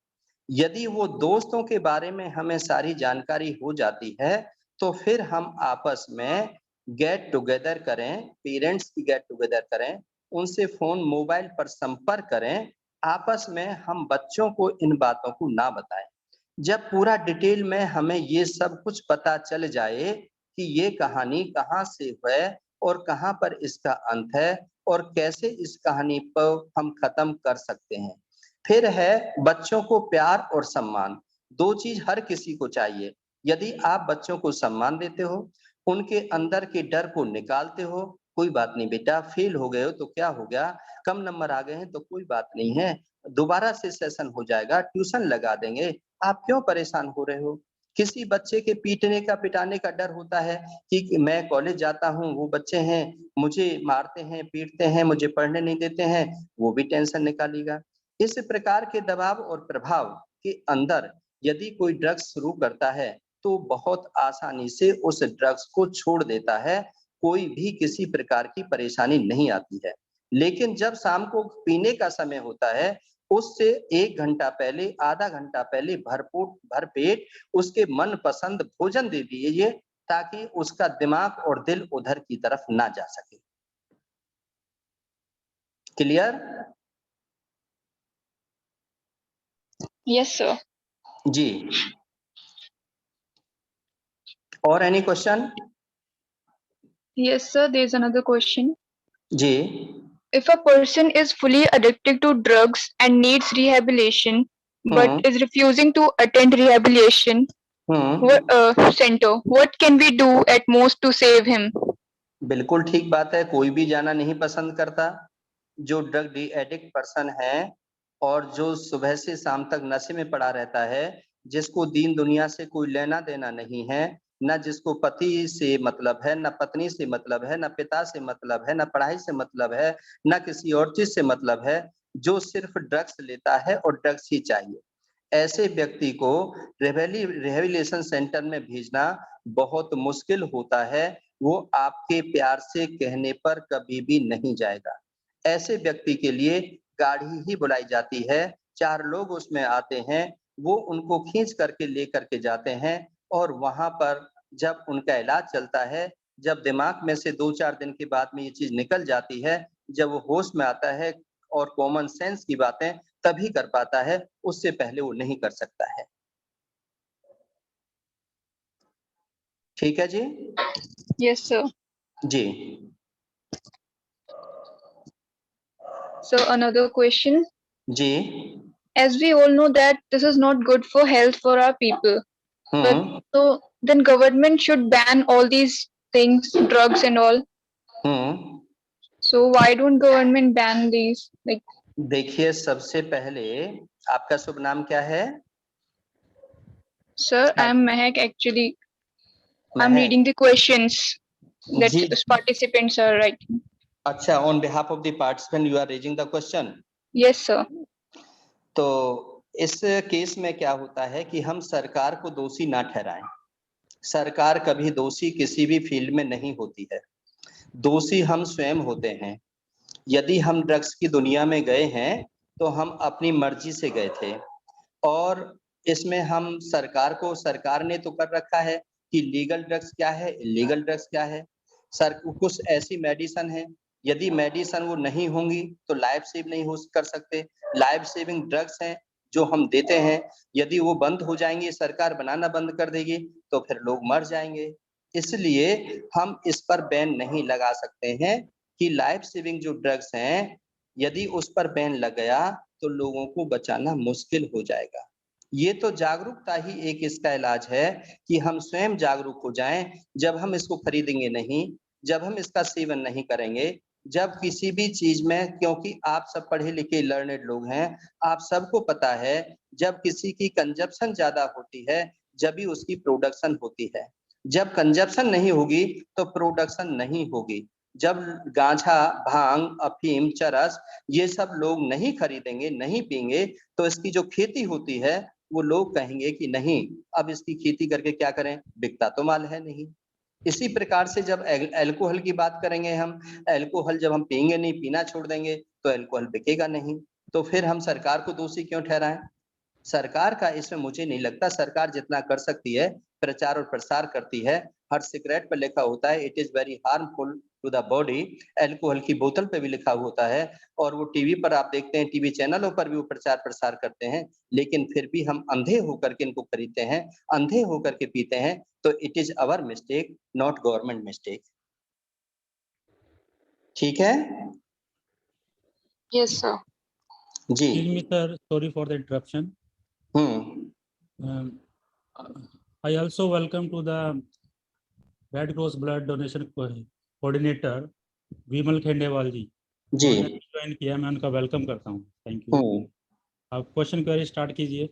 यदि वो दोस्तों के बारे में हमें सारी जानकारी हो जाती है तो फिर हम आपस में गेट टुगेदर करें, पेरेंट्स की गेट टुगेदर करें, उनसे फोन मोबाइल पर संपर्क करें, आपस में हम बच्चों को इन बातों को ना बताएं। जब पूरा डिटेल में हमें ये सब कुछ पता चल जाए कि ये कहानी कहाँ से है और कहाँ पर इसका अंत है और कैसे इस कहानी पर हम खत्म कर सकते हैं। फिर है बच्चों को प्यार और सम्मान। दो चीज हर किसी को चाहिए। यदि आप बच्चों को सम्मान देते हो, उनके अंदर के डर को निकालते हो, कोई बात नहीं बेटा, फेल हो गए हो तो क्या हो गया, कम नंबर आ गए हैं तो कोई बात नहीं है, दोबारा से सेशन हो जाएगा, ट्यूशन लगा देंगे, आप क्यों परेशान हो रहे हो? किसी बच्चे के पीटने का पिटाने का डर होता है कि मैं कॉलेज जाता हूँ, वो बच्चे हैं मुझे मारते हैं, पीटते हैं, मुझे पढ़ने नहीं देते हैं, वो भी टेंशन निकालेगा। इस प्रकार के दबाव और प्रभाव के अंदर यदि कोई ड्रग्स शुरू करता है तो बहुत आसानी से उस ड्रग्स को छोड़ देता है, कोई भी किसी प्रकार की परेशानी नहीं आती है। लेकिन जब शाम को पीने का समय होता है, उससे 1 घंटा पहले, आधा घंटा पहले भरपेट उसके मनपसंद भोजन दे दीजिए ताकि उसका दिमाग और दिल उधर की तरफ ना जा सके। क्लियर? Yes, sir. जी। और any question? Yes, sir. There is another question. जी। If a person is fully addicted to drugs and needs rehabilitation, but is refusing to attend rehabilitation center, what can we do at most to save him? बिल्कुल ठीक बात है, कोई भी जाना नहीं पसंद करता। जो ड्रग डी एडिक्ट पर्सन है और जो सुबह से शाम तक नशे में पड़ा रहता है, जिसको दीन दुनिया से कोई लेना देना नहीं है, न जिसको पति से मतलब है, न पत्नी से मतलब है, न पिता से मतलब है, न पढ़ाई से मतलब है, न किसी और चीज से मतलब है, जो सिर्फ ड्रग्स लेता है और ड्रग्स ही चाहिए, ऐसे व्यक्ति को रिहेबिलिटेशन सेंटर में भेजना बहुत मुश्किल होता है। वो आपके प्यार से कहने पर कभी भी नहीं जाएगा। ऐसे व्यक्ति के लिए गाड़ी ही बुलाई जाती है, 4 लोग उसमें आते हैं, वो उनको खींच करके लेकर के जाते हैं और वहां पर जब उनका इलाज चलता है, जब दिमाग में से 2-4 दिन के बाद में ये चीज निकल जाती है, जब वो होश में आता है और कॉमन सेंस की बातें तभी कर पाता है, उससे पहले वो नहीं कर सकता है। ठीक है जी? Yes, sir. Ji. So another question. Ji. As we all know that this is not good for health for our people, but so then government should ban all these things, drugs and all. So why don't government ban these? Like, देखिए, सबसे पहले आपका शुभ नाम क्या है? sir, I'm Mehak actually. I'm Mahak. reading the questions that ji. participants are writing. अच्छा, on behalf of the participant you are raising the question. Yes, sir. तो इस केस में क्या होता है कि हम सरकार को दोषी ना ठहराएं। सरकार कभी दोषी किसी भी फील्ड में नहीं होती है, दोषी हम स्वयं होते हैं। यदि हम ड्रग्स की दुनिया में गए हैं तो हम अपनी मर्जी से गए थे, और इसमें हम सरकार ने तो कर रखा है कि लीगल ड्रग्स क्या है, इलीगल ड्रग्स क्या है। कुछ ऐसी मेडिसिन है, यदि मेडिसिन वो नहीं होंगी तो लाइफ सेव नहीं हो कर सकते। लाइफ सेविंग ड्रग्स हैं जो हम देते हैं, यदि वो बंद हो जाएंगे, सरकार बनाना बंद कर देगी तो फिर लोग मर जाएंगे। इसलिए हम इस पर बैन नहीं लगा सकते हैं कि लाइफ सेविंग जो ड्रग्स हैं, यदि उस पर बैन लग गया तो लोगों को बचाना मुश्किल हो जाएगा। ये तो जागरूकता ही एक इसका इलाज है कि हम स्वयं जागरूक हो जाएं। जब हम इसको खरीदेंगे नहीं, जब हम इसका सेवन नहीं करेंगे, जब किसी भी चीज में, क्योंकि आप सब पढ़े लिखे लर्नेड लोग हैं, आप सबको पता है जब किसी की कंजप्शन ज्यादा होती है जब ही उसकी प्रोडक्शन होती है। जब कंजप्शन नहीं होगी तो प्रोडक्शन नहीं होगी। जब गांजा, भांग, अफीम, चरस ये सब लोग नहीं खरीदेंगे, नहीं पीएंगे, तो इसकी जो खेती होती है वो लोग कहेंगे कि नहीं, अब इसकी खेती करके क्या करें, बिकता तो माल है नहीं। इसी प्रकार से जब अल्कोहल की बात करेंगे, हम अल्कोहल जब हम पिएंगे नहीं, पीना छोड़ देंगे तो अल्कोहल बिकेगा नहीं। तो फिर हम सरकार को दोषी क्यों ठहराएं? सरकार का इसमें मुझे नहीं लगता, सरकार जितना कर सकती है प्रचार और प्रसार करती है। हर सिगरेट पर लिखा होता है it is very harmful to the body, alcohol की बोतल पे भी लिखा होता है, और वो टीवी पर आप देखते हैं, टीवी चैनलों पर भी वो प्रचार प्रसार करते हैं, लेकिन फिर भी हम अंधे होकर के इनको खरीदते हैं, अंधे होकर के पीते हैं। तो it is our mistake, not government mistake. ठीक है Yes, sir. Ji. Excuse me, sir. Sorry for the interruption. I also welcome to the Red Cross Blood Donation Coordinator Vimal खेंडेवाल ji. Ji join किया, मैं उनका welcome करता हूँ। Thank you. आप question query start कीजिए।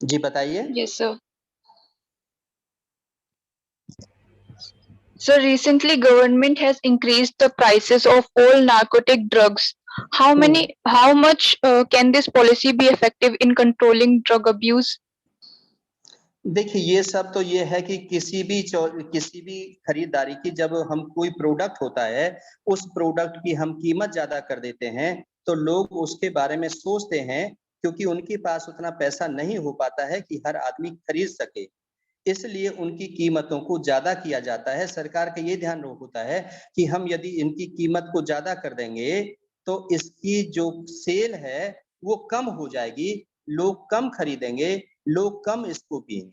जी बताइए। Yes, sir. So recently government has increased the prices of all narcotic drugs. How much can this policy be effective in controlling drug abuse? देखिए, ये सब तो ये है कि किसी भी खरीदारी की, जब हम कोई प्रोडक्ट होता है, उस प्रोडक्ट की हम कीमत ज्यादा कर देते हैं तो लोग उसके बारे में सोचते हैं, क्योंकि उनके पास उतना पैसा नहीं हो पाता है कि हर आदमी खरीद सके, इसलिए उनकी कीमतों को ज्यादा किया जाता है। सरकार का ये ध्यान होता है कि हम यदि इनकी कीमत को ज्यादा कर देंगे तो इसकी जो सेल है वो कम हो जाएगी, लोग कम खरीदेंगे, लोग कम इसको पिएंगे।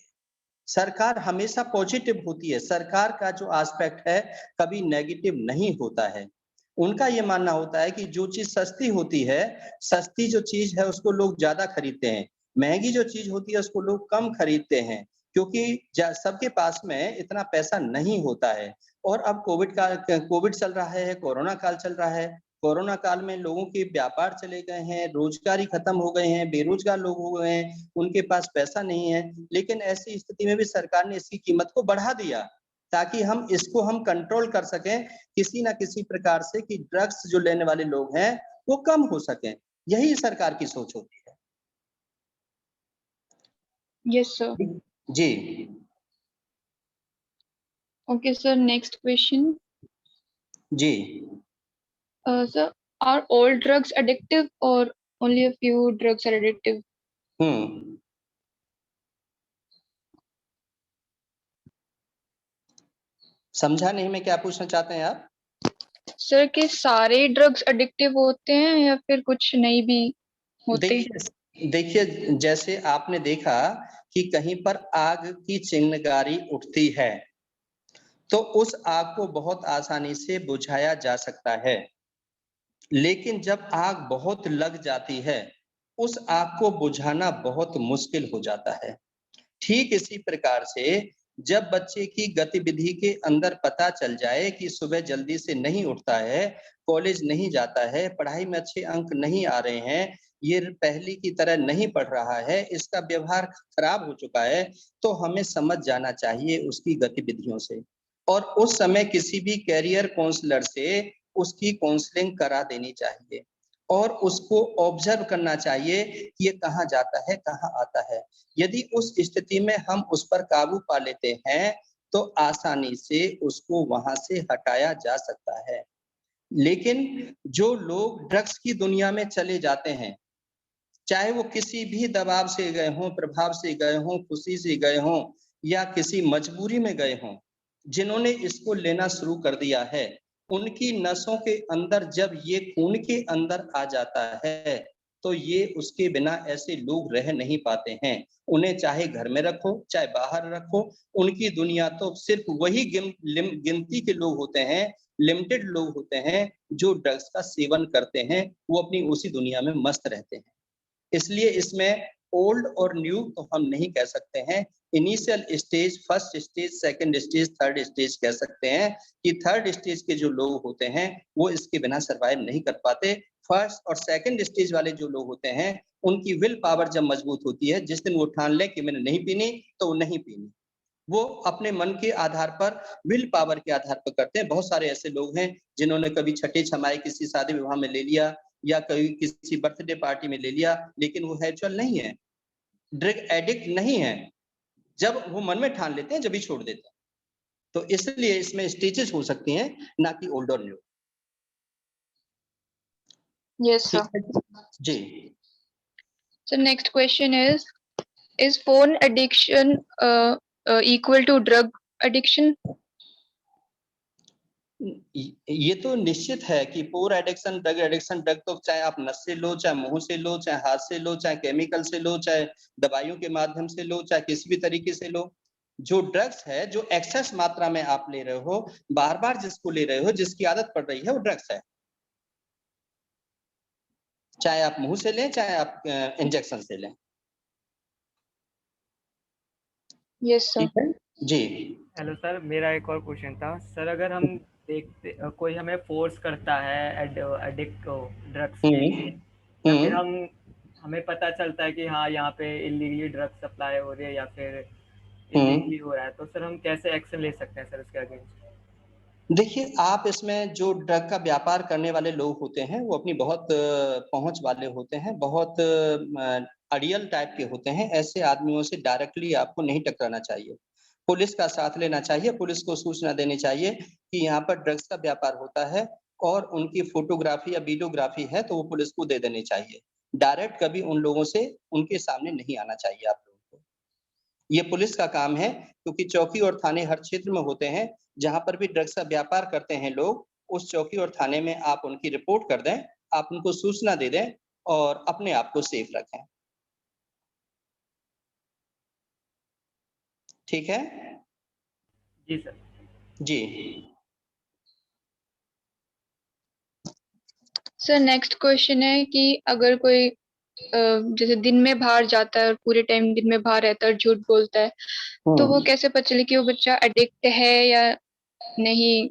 सरकार हमेशा पॉजिटिव होती है, सरकार का जो एस्पेक्ट है कभी नेगेटिव नहीं होता है। उनका ये मानना होता है कि जो चीज सस्ती होती है, सस्ती जो चीज है उसको लोग ज्यादा खरीदते हैं, महंगी जो चीज होती है उसको लोग कम खरीदते हैं, क्योंकि सबके पास में इतना पैसा नहीं होता है। और अब कोविड चल रहा है, कोरोना काल चल रहा है, कोरोना काल में लोगों के व्यापार चले गए हैं, रोजगारी खत्म हो गए हैं, बेरोजगार लोग हो गए हैं, उनके पास पैसा नहीं है, लेकिन ऐसी स्थिति में भी सरकार ने इसकी कीमत को बढ़ा दिया ताकि हम इसको कंट्रोल कर सकें किसी ना किसी प्रकार से, कि ड्रग्स जो लेने वाले लोग हैं वो कम हो सकें। यही सरकार की सोच होती है। Yes, sir. Ji. Okay, sir. Next question. Ji. Sir, are all drugs addictive or only a few drugs are addictive? समझा नहीं मैं क्या पूछना चाहते हैं आप? सर, कि सारे ड्रग्स एडिक्टिव होते हैं या फिर कुछ नहीं भी होते हैं? देखिए, जैसे आपने देखा कि कहीं पर आग की चिंगारी उठती है तो उस आग को बहुत आसानी से बुझाया जा सकता है, लेकिन जब आग बहुत लग जाती है उस आग को बुझाना बहुत मुश्किल हो जाता है। ठीक इसी प्रकार से जब बच्चे की गतिविधि के अंदर पता चल जाए कि सुबह जल्दी से नहीं उठता है, कॉलेज नहीं जाता है, पढ़ाई में अच्छे अंक नहीं आ रहे हैं, ये पहले की तरह नहीं पढ़ रहा है, इसका व्यवहार खराब हो चुका है, तो हमें समझ जाना चाहिए उसकी गतिविधियों से और उस समय किसी भी कैरियर काउंसलर से उसकी काउंसलिंग करा देनी चाहिए और उसको ऑब्जर्व करना चाहिए कि ये कहाँ जाता है, कहाँ आता है। यदि उस स्थिति में हम उस पर काबू पा लेते हैं तो आसानी से उसको वहां से हटाया जा सकता है। लेकिन जो लोग ड्रग्स की दुनिया में चले जाते हैं, चाहे वो किसी भी दबाव से गए हों, प्रभाव से गए हों, खुशी से गए हों या किसी मजबूरी में गए हों, जिन्होंने इसको लेना शुरू कर दिया है, उनकी नसों के अंदर जब ये खून के अंदर आ जाता है तो ये उसके बिना ऐसे लोग रह नहीं पाते हैं। उन्हें चाहे घर में रखो, चाहे बाहर रखो, उनकी दुनिया तो सिर्फ वही गिनती के लोग होते हैं, लिमिटेड लोग होते हैं जो ड्रग्स का सेवन करते हैं, वो अपनी उसी दुनिया में मस्त रहते हैं। इसलिए इसमें ओल्ड और न्यू तो हम नहीं कह सकते हैं, initial stage, first stage, second stage, third stage कह सकते हैं कि थर्ड स्टेज के जो लोग होते हैं वो इसके बिना सरवाइव नहीं कर पाते। फर्स्ट और सेकंड स्टेज वाले जो लोग होते हैं उनकी विल पावर जब मजबूत होती है, जिस दिन वो ठान ले कि मैंने नहीं पीनी तो वो नहीं पीनी, वो अपने मन के आधार पर, विल पावर के आधार पर करते हैं। बहुत सारे ऐसे लोग हैं जिन्होंने कभी छठे छमाई किसी शादी विवाह में ले लिया या कभी किसी बर्थडे पार्टी में ले लिया, लेकिन वो हैचुअल नहीं है, ड्रग एडिक्ट नहीं है। जब वो मन में ठान लेते हैं जब ही छोड़ देते हैं। तो इसलिए इसमें स्टेजेस हो सकती हैं, ना कि ओल्ड और new. Yes, sir. Ji. So next question is phone addiction equal to drug addiction? ये तो निश्चित है कि पोर एडिक्शन, ड्रग एडिक्शन, ड्रग तो चाहे आप नस से लो, चाहे मुंह से लो, चाहे हाथ से लो, चाहे केमिकल से लो, चाहे दवाइयों के माध्यम से लो, चाहे किसी भी तरीके से लो, जो ड्रग्स है, जो एक्सेस मात्रा में आप ले रहे हो, बार बार जिसको ले रहे हो, जिसकी आदत पड़ रही है, वो ड्रग्स है। चाहे आप मुंह से लें, चाहे आप इंजेक्शन से लें। Yes, sir. ठीक है जी। हेलो सर, मेरा एक और क्वेश्चन था सर। अगर हम देखते कोई हमें फोर्स करता है एडिक्ट को ड्रग्स के लिए, या फिर हमें पता चलता है कि हाँ यहाँ पे इलीगली ड्रग्स सप्लाई हो रही है या फिर इलीगली हो रहा है, तो सर हम कैसे एक्शन ले सकते हैं सर इसके अगेंस्ट? देखिए, आप इसमें जो ड्रग का व्यापार करने वाले लोग होते हैं वो अपनी बहुत पहुंच वाले होते हैं, बहुत अड़ियल टाइप के होते हैं। ऐसे आदमियों से डायरेक्टली आपको नहीं टकराना चाहिए, पुलिस का साथ लेना चाहिए, पुलिस को सूचना देनी चाहिए कि यहाँ पर ड्रग्स का व्यापार होता है और उनकी फोटोग्राफी या वीडियोग्राफी है तो वो पुलिस को दे देनी चाहिए। डायरेक्ट कभी उन लोगों से उनके सामने नहीं आना चाहिए आप लोगों को। ये पुलिस का काम है, क्योंकि चौकी और थाने हर क्षेत्र में होते हैं। जहां पर भी ड्रग्स का व्यापार करते हैं लोग, उस चौकी और थाने में आप उनकी रिपोर्ट कर दें, आप उनको सूचना दे दें और अपने आप को सेफ रखें। ठीक है जी सर। जी। सर नेक्स्ट क्वेश्चन है कि अगर कोई जैसे दिन में बाहर जाता है और पूरे टाइम दिन में बाहर रहता है और झूठ बोलता है, तो वो कैसे पता चले कि वो बच्चा एडिक्ट है या नहीं?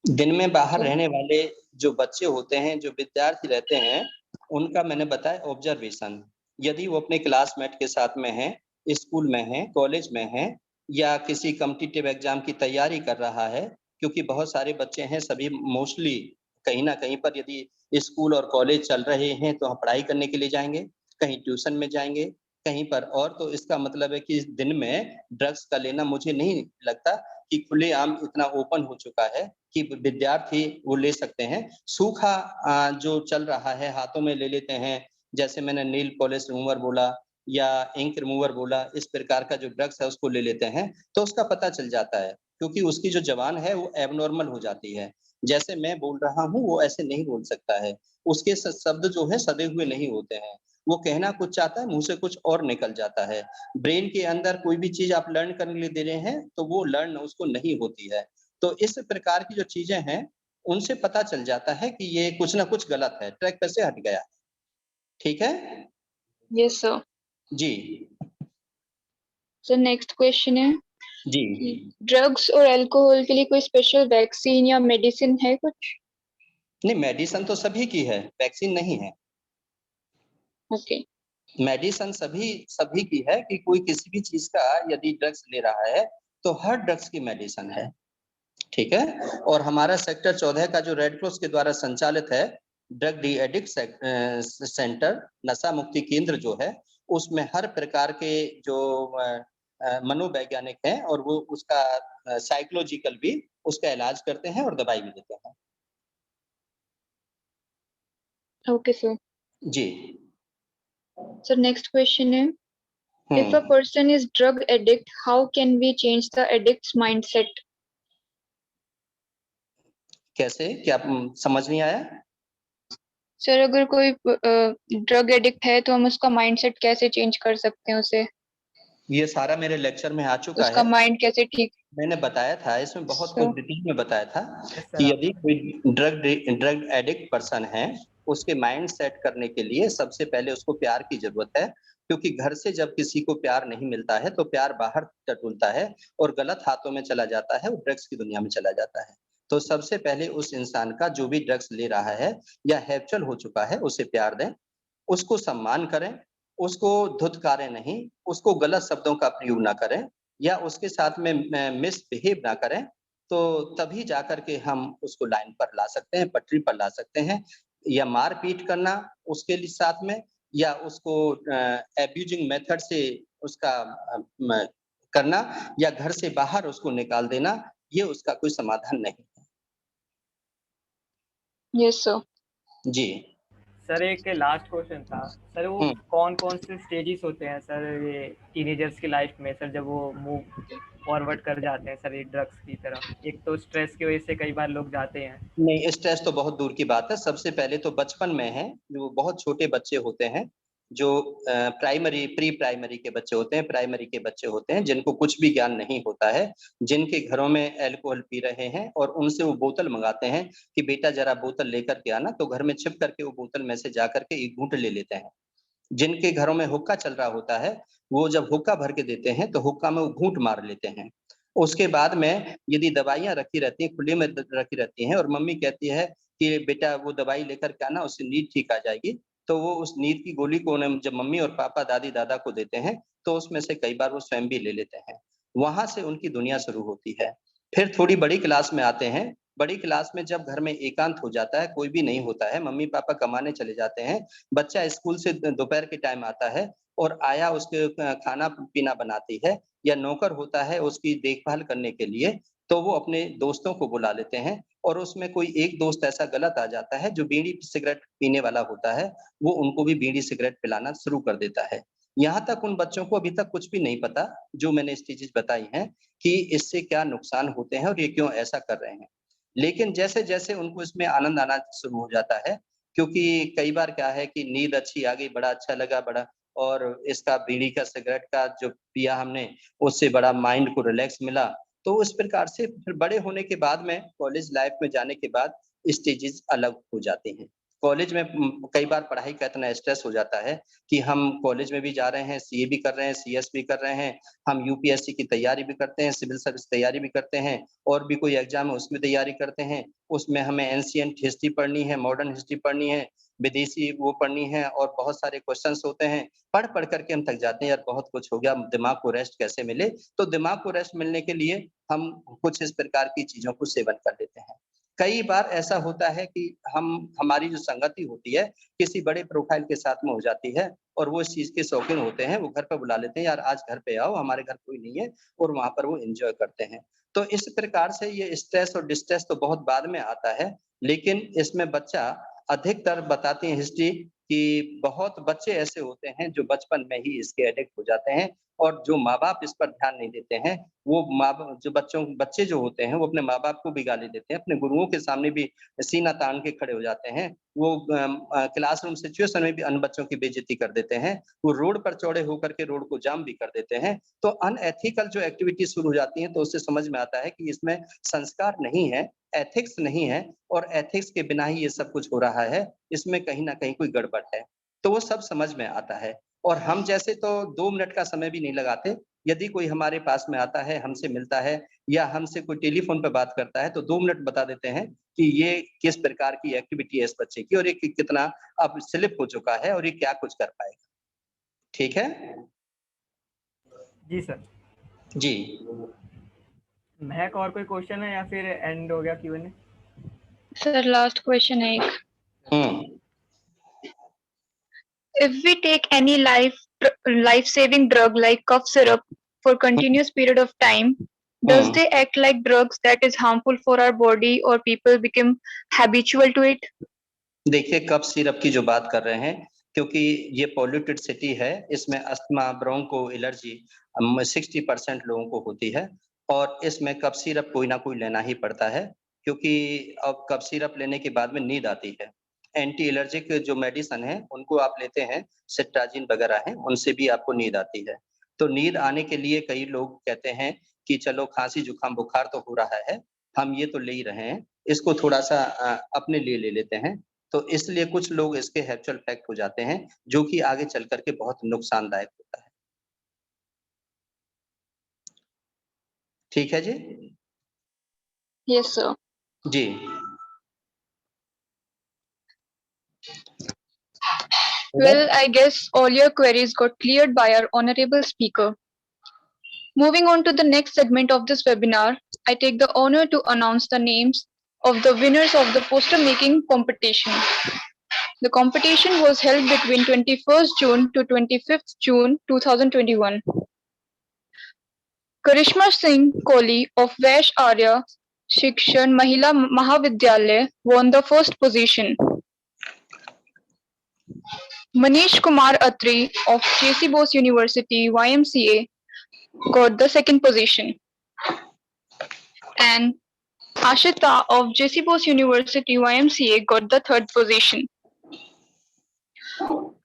दिन में बाहर रहने वाले जो बच्चे होते हैं, जो विद्यार्थी रहते हैं, उनका मैंने बताया ऑब्जर्वेशन। यदि वो अपने क्लासमेट के साथ में है, स्कूल में है, कॉलेज में है या किसी कॉम्पिटिटिव एग्जाम की तैयारी कर रहा है, क्योंकि बहुत सारे बच्चे हैं, सभी मोस्टली कहीं ना कहीं पर यदि स्कूल और कॉलेज चल रहे हैं तो हम पढ़ाई करने के लिए जाएंगे, कहीं ट्यूशन में जाएंगे, कहीं पर और। तो इसका मतलब है कि इस दिन में ड्रग्स का लेना मुझे नहीं लगता कि खुलेआम इतना ओपन हो चुका है कि विद्यार्थी वो ले सकते हैं। सूखा जो चल रहा है, हाथों में ले लेते हैं, जैसे मैंने नील पॉलिश रिमूवर बोला या इंक रिमूवर बोला, इस प्रकार का जो ड्रग्स है उसको ले लेते हैं तो उसका पता चल जाता है, क्योंकि उसकी जो जबान है वो एबनॉर्मल हो जाती है। जैसे मैं बोल रहा हूँ वो ऐसे नहीं बोल सकता है, उसके शब्द जो है सदे हुए नहीं होते हैं, वो कहना कुछ चाहता है, मुंह से कुछ और निकल जाता है। ब्रेन के अंदर कोई भी चीज आप लर्न करने के लिए दे रहे हैं तो वो लर्न उसको नहीं होती है। तो इस प्रकार की जो चीजें हैं उनसे पता चल जाता है कि ये कुछ ना कुछ गलत है, ट्रैक पे से हट गया है। ठीक है यस सर। जी। सर नेक्स्ट क्वेश्चन है जी। ड्रग्स और अल्कोहल के लिए कोई स्पेशल वैक्सीन या मेडिसिन है कुछ? नहीं, मेडिसिन तो सभी की है, वैक्सीन नहीं है। ओके। मेडिसिन सभी की है कि कोई किसी भी चीज का यदि ड्रग्स ले रहा है तो हर ड्रग्स की मेडिसिन है, ठीक है। और हमारा सेक्टर 14 का जो रेड क्रॉस के द्वारा संचालित है ड्रग डी एडिक्ट सेंटर, नशा मुक्ति केंद्र जो है, उसमें हर प्रकार के जो मनोवैज्ञानिक हैं और वो उसका साइकोलॉजिकल भी उसका इलाज करते हैं और दवाई भी देते हैं। Okay sir. जी। सर नेक्स्ट क्वेश्चन है if a person is drug addict, how can we change the addict's mindset? कैसे? क्या समझ नहीं आया? सर अगर कोई ड्रग एडिक्ट है तो हम उसका माइंडसेट कैसे चेंज कर सकते हैं उसे? ये सारा मेरे लेक्चर में आ चुका उसका है। माइंड कैसे ठीक? मैंने बताया था इसमें बहुत So- कुछ डिटेल में बताया था Yes, sir, कि आप- यदि कोई ड्रग एडिक्ट पर्सन है उसके माइंड सेट करने के लिए सबसे पहले उसको प्यार की जरूरत है, क्योंकि घर से जब किसी को प्यार नहीं मिलता है तो प्यार बाहर टटुलता है और गलत हाथों में चला जाता है, वो ड्रग्स की दुनिया में चला जाता है। तो सबसे पहले उस इंसान का जो भी ड्रग्स ले रहा है या हैप्चुअल हो चुका है उसे प्यार दें, उसको सम्मान करें, उसको धुतकारें नहीं, उसको गलत शब्दों का प्रयोग ना करें या उसके साथ में मिसबिहेव ना करें, तो तभी जाकर के हम उसको लाइन पर ला सकते हैं, पटरी पर ला सकते हैं। या मारपीट करना उसके लिए साथ में या उसको एब्यूजिंग मेथड से उसका करना या घर से बाहर उसको निकाल देना, ये उसका कोई समाधान नहीं है। Yes sir. जी। सर एक लास्ट क्वेश्चन था सर, वो कौन कौन से स्टेजेस होते हैं सर ये टीनेजर्स की लाइफ में सर जब वो मूव फॉरवर्ड कर जाते हैं सर ये ड्रग्स की तरफ? एक तो स्ट्रेस की वजह से कई बार लोग जाते हैं। नहीं, स्ट्रेस तो बहुत दूर की बात है। सबसे पहले तो बचपन में है, जो बहुत छोटे बच्चे होते हैं, जो प्राइमरी प्री प्राइमरी के बच्चे होते हैं, प्राइमरी के बच्चे होते हैं, जिनको कुछ भी ज्ञान नहीं होता है, जिनके घरों में अल्कोहल पी रहे हैं और उनसे वो बोतल मंगाते हैं कि बेटा जरा बोतल लेकर के आना, तो घर में छिप करके वो बोतल में से जा करके एक घूंट ले लेते हैं। जिनके घरों में हुक्का चल रहा होता है, वो जब हुक्का भर के देते हैं तो हुक्का में वो घूंट मार लेते हैं। उसके बाद में यदि दवाइयाँ रखी रहती हैं, खुले में रखी रहती हैं और मम्मी कहती है कि बेटा वो दवाई लेकर के आना, उससे नींद ठीक आ जाएगी, तो वो उस नींद की गोली को उन्हें जब मम्मी और पापा, दादी-दादा को देते हैं, तो उसमें से कई बार वो स्वयं भी ले लेते हैं। वहाँ से उनकी दुनिया शुरू होती है। फिर थोड़ी बड़ी क्लास में आते हैं। बड़ी क्लास में जब घर में एकांत हो जाता है, कोई भी नहीं होता है, मम्मी-पापा कमाने चले जाते हैं, बच्चा स्कूल से दोपहर के टाइम आता है और आया उसके खाना-पीना बनाती है या नौकर होता है उसकी देखभाल करने के लिए, तो वो अपने दोस्तों को बुला लेते हैं और उसमें कोई एक दोस्त ऐसा गलत आ जाता है जो बीड़ी सिगरेट पीने वाला होता है, वो उनको भी बीड़ी सिगरेट पिलाना शुरू कर देता है। यहाँ तक उन बच्चों को अभी तक कुछ भी नहीं पता, जो मैंने स्टेजेस बताई हैं कि इससे क्या नुकसान होते हैं और ये क्यों ऐसा कर रहे हैं। लेकिन जैसे-जैसे उनको इसमें आनंद आना शुरू हो जाता है, क्योंकि कई बार क्या है कि नींद अच्छी आ गई, बड़ा अच्छा लगा, बड़ा और इसका बीड़ी का सिगरेट का जो पिया हमने, उससे बड़ा माइंड को रिलैक्स मिला। तो इस प्रकार से फिर बड़े होने के बाद में, कॉलेज लाइफ में जाने के बाद स्टेजेस अलग हो जाते हैं। कॉलेज में कई बार पढ़ाई का इतना स्ट्रेस हो जाता है कि हम कॉलेज में भी जा रहे हैं, सीए भी कर रहे हैं, सीएस भी कर रहे हैं, हम यूपीएससी की तैयारी भी करते हैं, सिविल सर्विस तैयारी भी करते हैं और भी कोई एग्जाम है उसकी तैयारी करते हैं। उसमें हमें एंशिएंट हिस्ट्री पढ़नी है, मॉडर्न हिस्ट्री पढ़नी है, विदेशी वो पढ़नी है और बहुत सारे क्वेश्चंस होते हैं। पढ़ करके हम थक जाते हैं, यार बहुत कुछ हो गया, दिमाग को रेस्ट कैसे मिले? तो दिमाग को रेस्ट मिलने के लिए हम कुछ इस प्रकार की चीज़ों को सेवन कर लेते हैं। कई बार ऐसा होता है कि हमारी जो संगति होती है, किसी बड़े प्रोफाइल के साथ में हो जाती है और वो इस चीज़ के शौकीन होते हैं, वो घर पे बुला लेते हैं, यार आज घर पे आओ, हमारे घर कोई नहीं है और वहाँ पर वो एन्जॉय करते हैं। तो इस प्रकार से ये स्ट्रेस और डिस्ट्रेस तो बहुत बाद में आता है, लेकिन इसमें बच्चा अधिकतर बताती है हिस्ट्री कि बहुत बच्चे ऐसे होते हैं जो बचपन में ही इसके एडिक्ट हो जाते हैं और जो माँ-बाप इस पर ध्यान नहीं देते हैं, वो जो बच्चे जो होते हैं, वो अपने माँ-बाप को भी गाली देते हैं, अपने गुरुओं के सामने भी सीना तान के खड़े हो जाते हैं। वो क्लासरूम सिचुएशन में भी अन्य बच्चों की बेइज्जती कर देते हैं, वो रोड पर चौड़े होकर के रोड को जाम भी कर देते हैं। तो अनएथिकल जो एक्टिविटी शुरू हो जाती हैं, तो उससे समझ में आता है कि इसमें संस्कार नहीं है, एथिक्स नहीं है और एथिक्स के बिना ही ये सब कुछ हो रहा है, इसमें कहीं न कहीं कोई गड़बड़ है। तो वो सब समझ में आता है और हम जैसे तो 2 मिनट का समय भी नहीं लगाते। यदि कोई हमारे पास में आता है, हमसे मिलता है या हमसे कोई टेलीफोन पे बात करता है तो 2 मिनट बता देते हैं कि ये किस प्रकार की एक्टिविटी है इस बच्चे की और ये कितना अब स्लिप हो चुका है और ये क्या कुछ कर पाएगा। ठीक है जी सर। जी। महक, और कोई क्वेश्चन है या फिर एंड हो गया Q&A? सर लास्ट क्वेश्चन है एक। If we take any life-saving drug like cough syrup for continuous period of time, does they act like drugs that is harmful for our body or people become habitual to it? देखिए cough syrup की जो बात कर रहे हैं, क्योंकि ये polluted city है, इसमें अस्थमा, ब्रोंको एलर्जी 60% लोगों को होती है और इसमें कफ सिरप कोई ना कोई लेना ही पड़ता है, क्योंकि अब कफ सिरप लेने के बाद में नींद आती है। एंटी एलर्जिक जो मेडिसिन है उनको आप लेते हैं, सिट्राजिन वगैरह हैं, उनसे भी आपको नींद आती है। तो नींद आने के लिए कई लोग कहते हैं कि चलो खांसी जुकाम बुखार तो हो रहा है, हम ये तो ले ही रहे हैं, इसको थोड़ा-सा अपने लिए ले लेते हैं। तो इसलिए कुछ लोग इसके हैप्चुअल इफेक्ट हो जाते हैं, जो कि आगे चल कर के बहुत नुकसानदायक होता है। ठीक है जी? Yes, sir. Ji. Well, I guess all your queries got cleared by our honorable speaker. Moving on to the next segment of this webinar, I take the honor to announce the names of the winners of the poster making competition. The competition was held between 21st June to 25th June 2021. Karishma Singh Kohli of Vaish Arya Shikshan Mahila Mahavidyalaya won the first position. Manish Kumar Atri of JC Bose University YMCA got the second position. And Ashita of JC Bose University YMCA got the third position.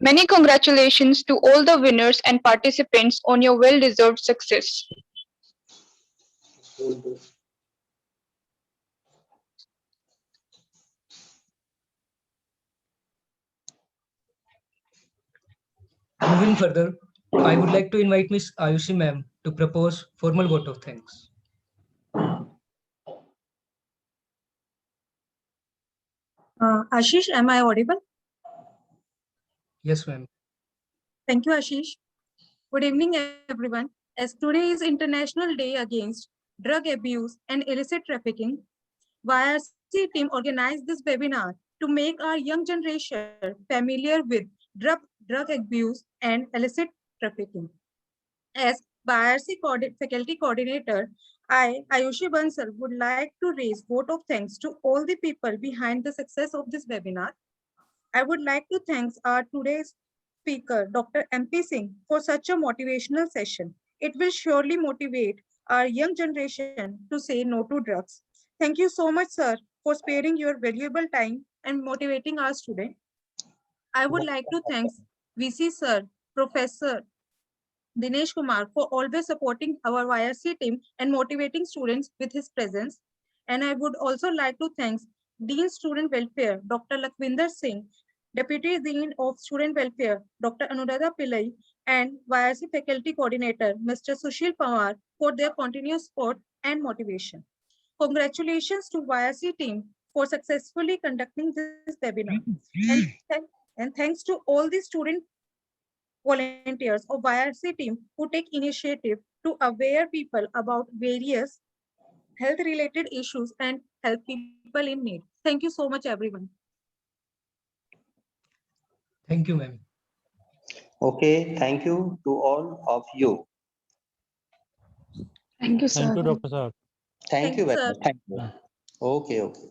Many congratulations to all the winners and participants on your well-deserved success. Moving further, I would like to invite Ms. Ayushi ma'am to propose formal vote of thanks. Ashish, am I audible? Yes, ma'am. Thank you, Ashish. Good evening, everyone. As today is International Day Against Drug Abuse and Illicit Trafficking, YRC team organized this webinar to make our young generation familiar with drug abuse and illicit trafficking. As YRC faculty coordinator, I, Ayushi Bansal, would like to raise vote of thanks to all the people behind the success of this webinar. I would like to thank our today's speaker, Dr. MP Singh, for such a motivational session. It will surely motivate our young generation to say no to drugs. Thank you so much, sir, for sparing your valuable time and motivating our students. I would like to thank VC sir, Professor Dinesh Kumar for always supporting our YRC team and motivating students with his presence. And I would also like to thank Dean Student Welfare, Dr. Lakhvinder Singh, Deputy Dean of Student Welfare, Dr. Anuradha Pillai, and YRC Faculty Coordinator, Mr. Sushil Pawar, for their continuous support and motivation. Congratulations to YRC team for successfully conducting this webinar. And thanks to all the student volunteers of YRC team who take initiative to aware people about various health-related issues and help people in need. Thank you so much, everyone. Thank you, ma'am. Okay, thank you to all of you. Thank you, sir. Thank you, Dr. Sir. Thank you very sir. much. Thank you. Okay, okay.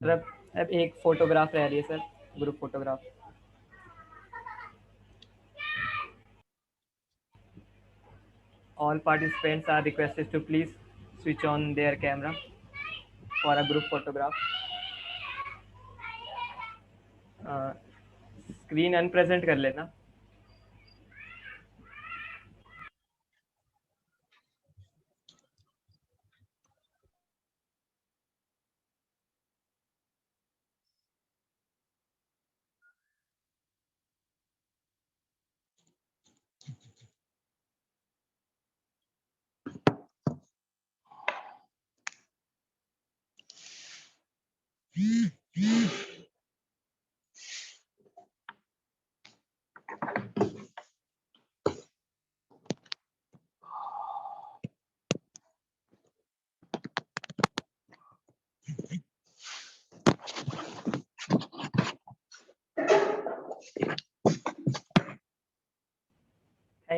अब एक photograph रह रही है sir, group photograph. All participants are requested to please switch on their camera for a group photograph. Screen unpresent कर लेना.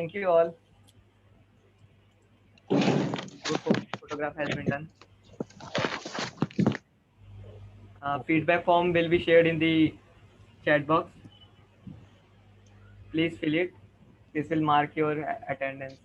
Thank you all. Good photograph has been done. Feedback form will be shared in the chat box. Please fill it. This will mark your attendance.